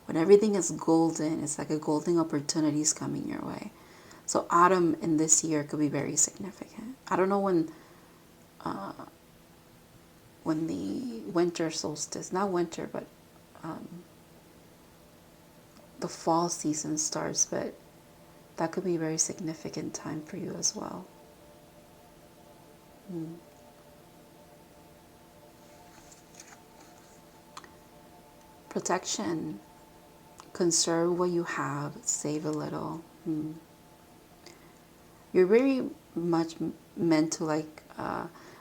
When everything is golden, it's like a golden opportunity is coming your way. So autumn in this year could be very significant. I don't know when the winter solstice, not winter, but the fall season starts, but that could be a very significant time for you as well. Protection. Conserve what you have. Save a little. You're very much meant to like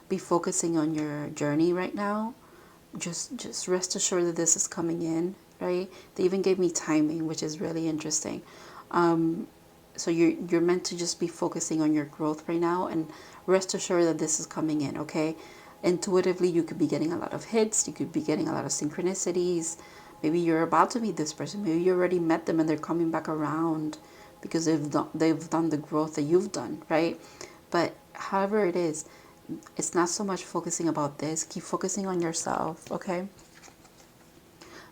be focusing on your journey right now. Just rest assured that this is coming in, right? They even gave me timing, which is really interesting. So you're meant to just be focusing on your growth right now, and rest assured that this is coming in, okay? Intuitively, you could be getting a lot of hits. You could be getting a lot of synchronicities. Maybe you're about to meet this person. Maybe you already met them and they're coming back around because they've done the growth that you've done, right? But however it is, it's not so much focusing about this. Keep focusing on yourself, okay?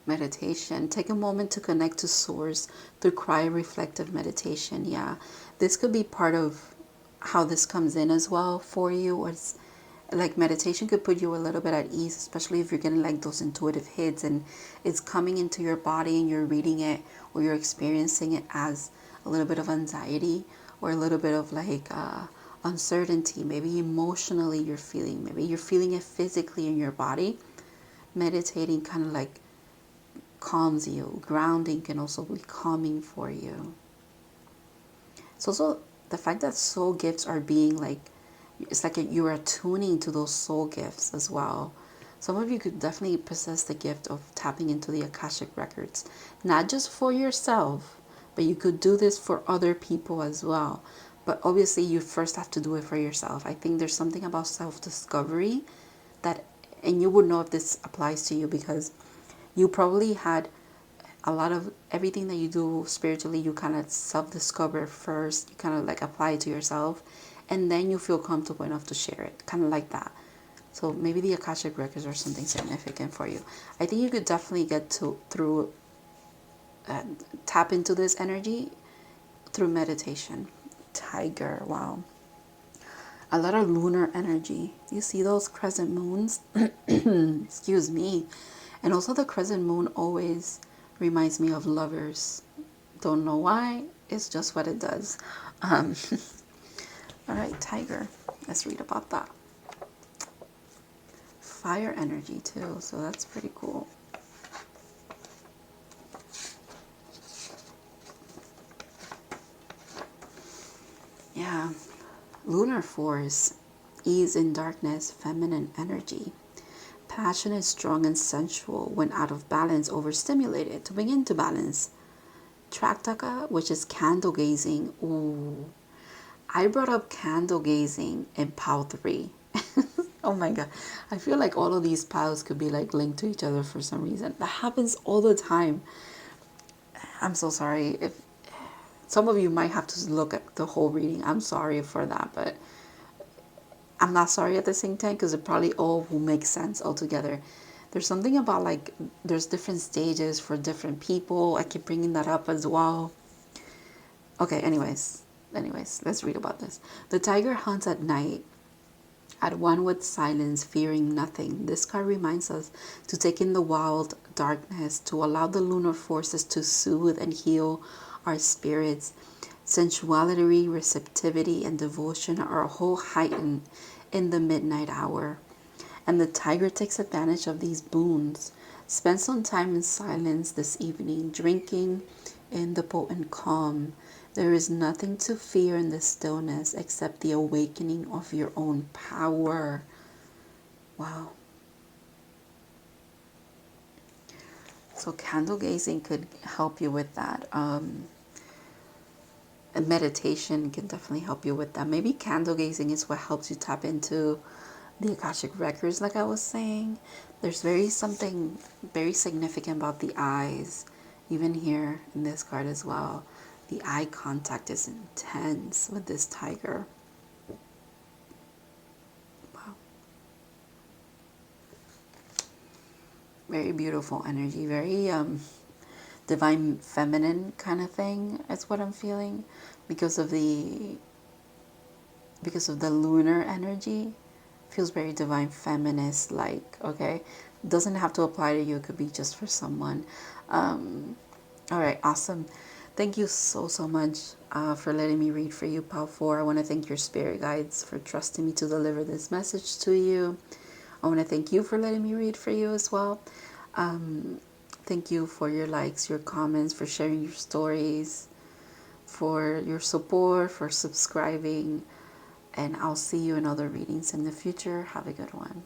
Meditation. Take a moment to connect to source through quiet reflective meditation. Yeah, this could be part of how this comes in as well for you. Or it's like meditation could put you a little bit at ease, especially if you're getting like those intuitive hits and it's coming into your body and you're reading it or you're experiencing it as a little bit of anxiety or a little bit of like uncertainty. Maybe emotionally maybe you're feeling it physically in your body. Meditating kind of like calms you. Grounding can also be calming for you. It's also the fact that soul gifts are being like, it's like you are attuning to those soul gifts as well. Some of you could definitely possess the gift of tapping into the Akashic records, not just for yourself, but you could do this for other people as well. But obviously you first have to do it for yourself. I think there's something about self-discovery that, and you would know if this applies to you because you probably had a lot of everything that you do spiritually, you kind of self-discover first. You kind of like apply it to yourself, and then you feel comfortable enough to share it, kind of like that. So maybe the Akashic records are something significant for you. I think you could definitely get through tap into this energy through meditation. Tiger, wow. A lot of lunar energy. You see those crescent moons? Excuse me. And also the crescent moon always reminds me of lovers. Don't know why. It's just what it does. All right, Tiger. Let's read about that. Fire energy too, so that's pretty cool. Yeah. Lunar force. Ease in darkness, feminine energy. Passion is strong and sensual when out of balance, overstimulated to bring into balance. Traktaka, which is candle gazing. Ooh. I brought up candle gazing in POW 3. Oh my god. I feel like all of these POWs could be like linked to each other for some reason. That happens all the time. I'm so sorry. If some of you might have to look at the whole reading. I'm sorry for that, but I'm not sorry at the same time because it probably all will make sense altogether. There's something about like there's different stages for different people. I keep bringing that up as well. Okay, anyways, let's read about this. The tiger hunts at night, at one with silence, fearing nothing. This card reminds us to take in the wild darkness, to allow the lunar forces to soothe and heal our spirits. Sensuality, receptivity, and devotion are all heightened in the midnight hour. And the tiger takes advantage of these boons. Spend some time in silence this evening, drinking in the potent calm. There is nothing to fear in the stillness except the awakening of your own power. Wow. So candle gazing could help you with that. And meditation can definitely help you with that. Maybe candle gazing is what helps you tap into the Akashic records, like I was saying. There's something very significant about the eyes, even here in this card as well. The eye contact is intense with this tiger. Wow. Very beautiful energy, very divine feminine kind of thing is what I'm feeling because of the lunar energy. Feels very divine feminist like, okay? Doesn't have to apply to you, it could be just for someone. All right, awesome. Thank you so much for letting me read for you, POW 4. I want to thank your spirit guides for trusting me to deliver this message to you. I want to thank you for letting me read for you as well. Thank you for your likes, your comments, for sharing your stories, for your support, for subscribing. And I'll see you in other readings in the future. Have a good one.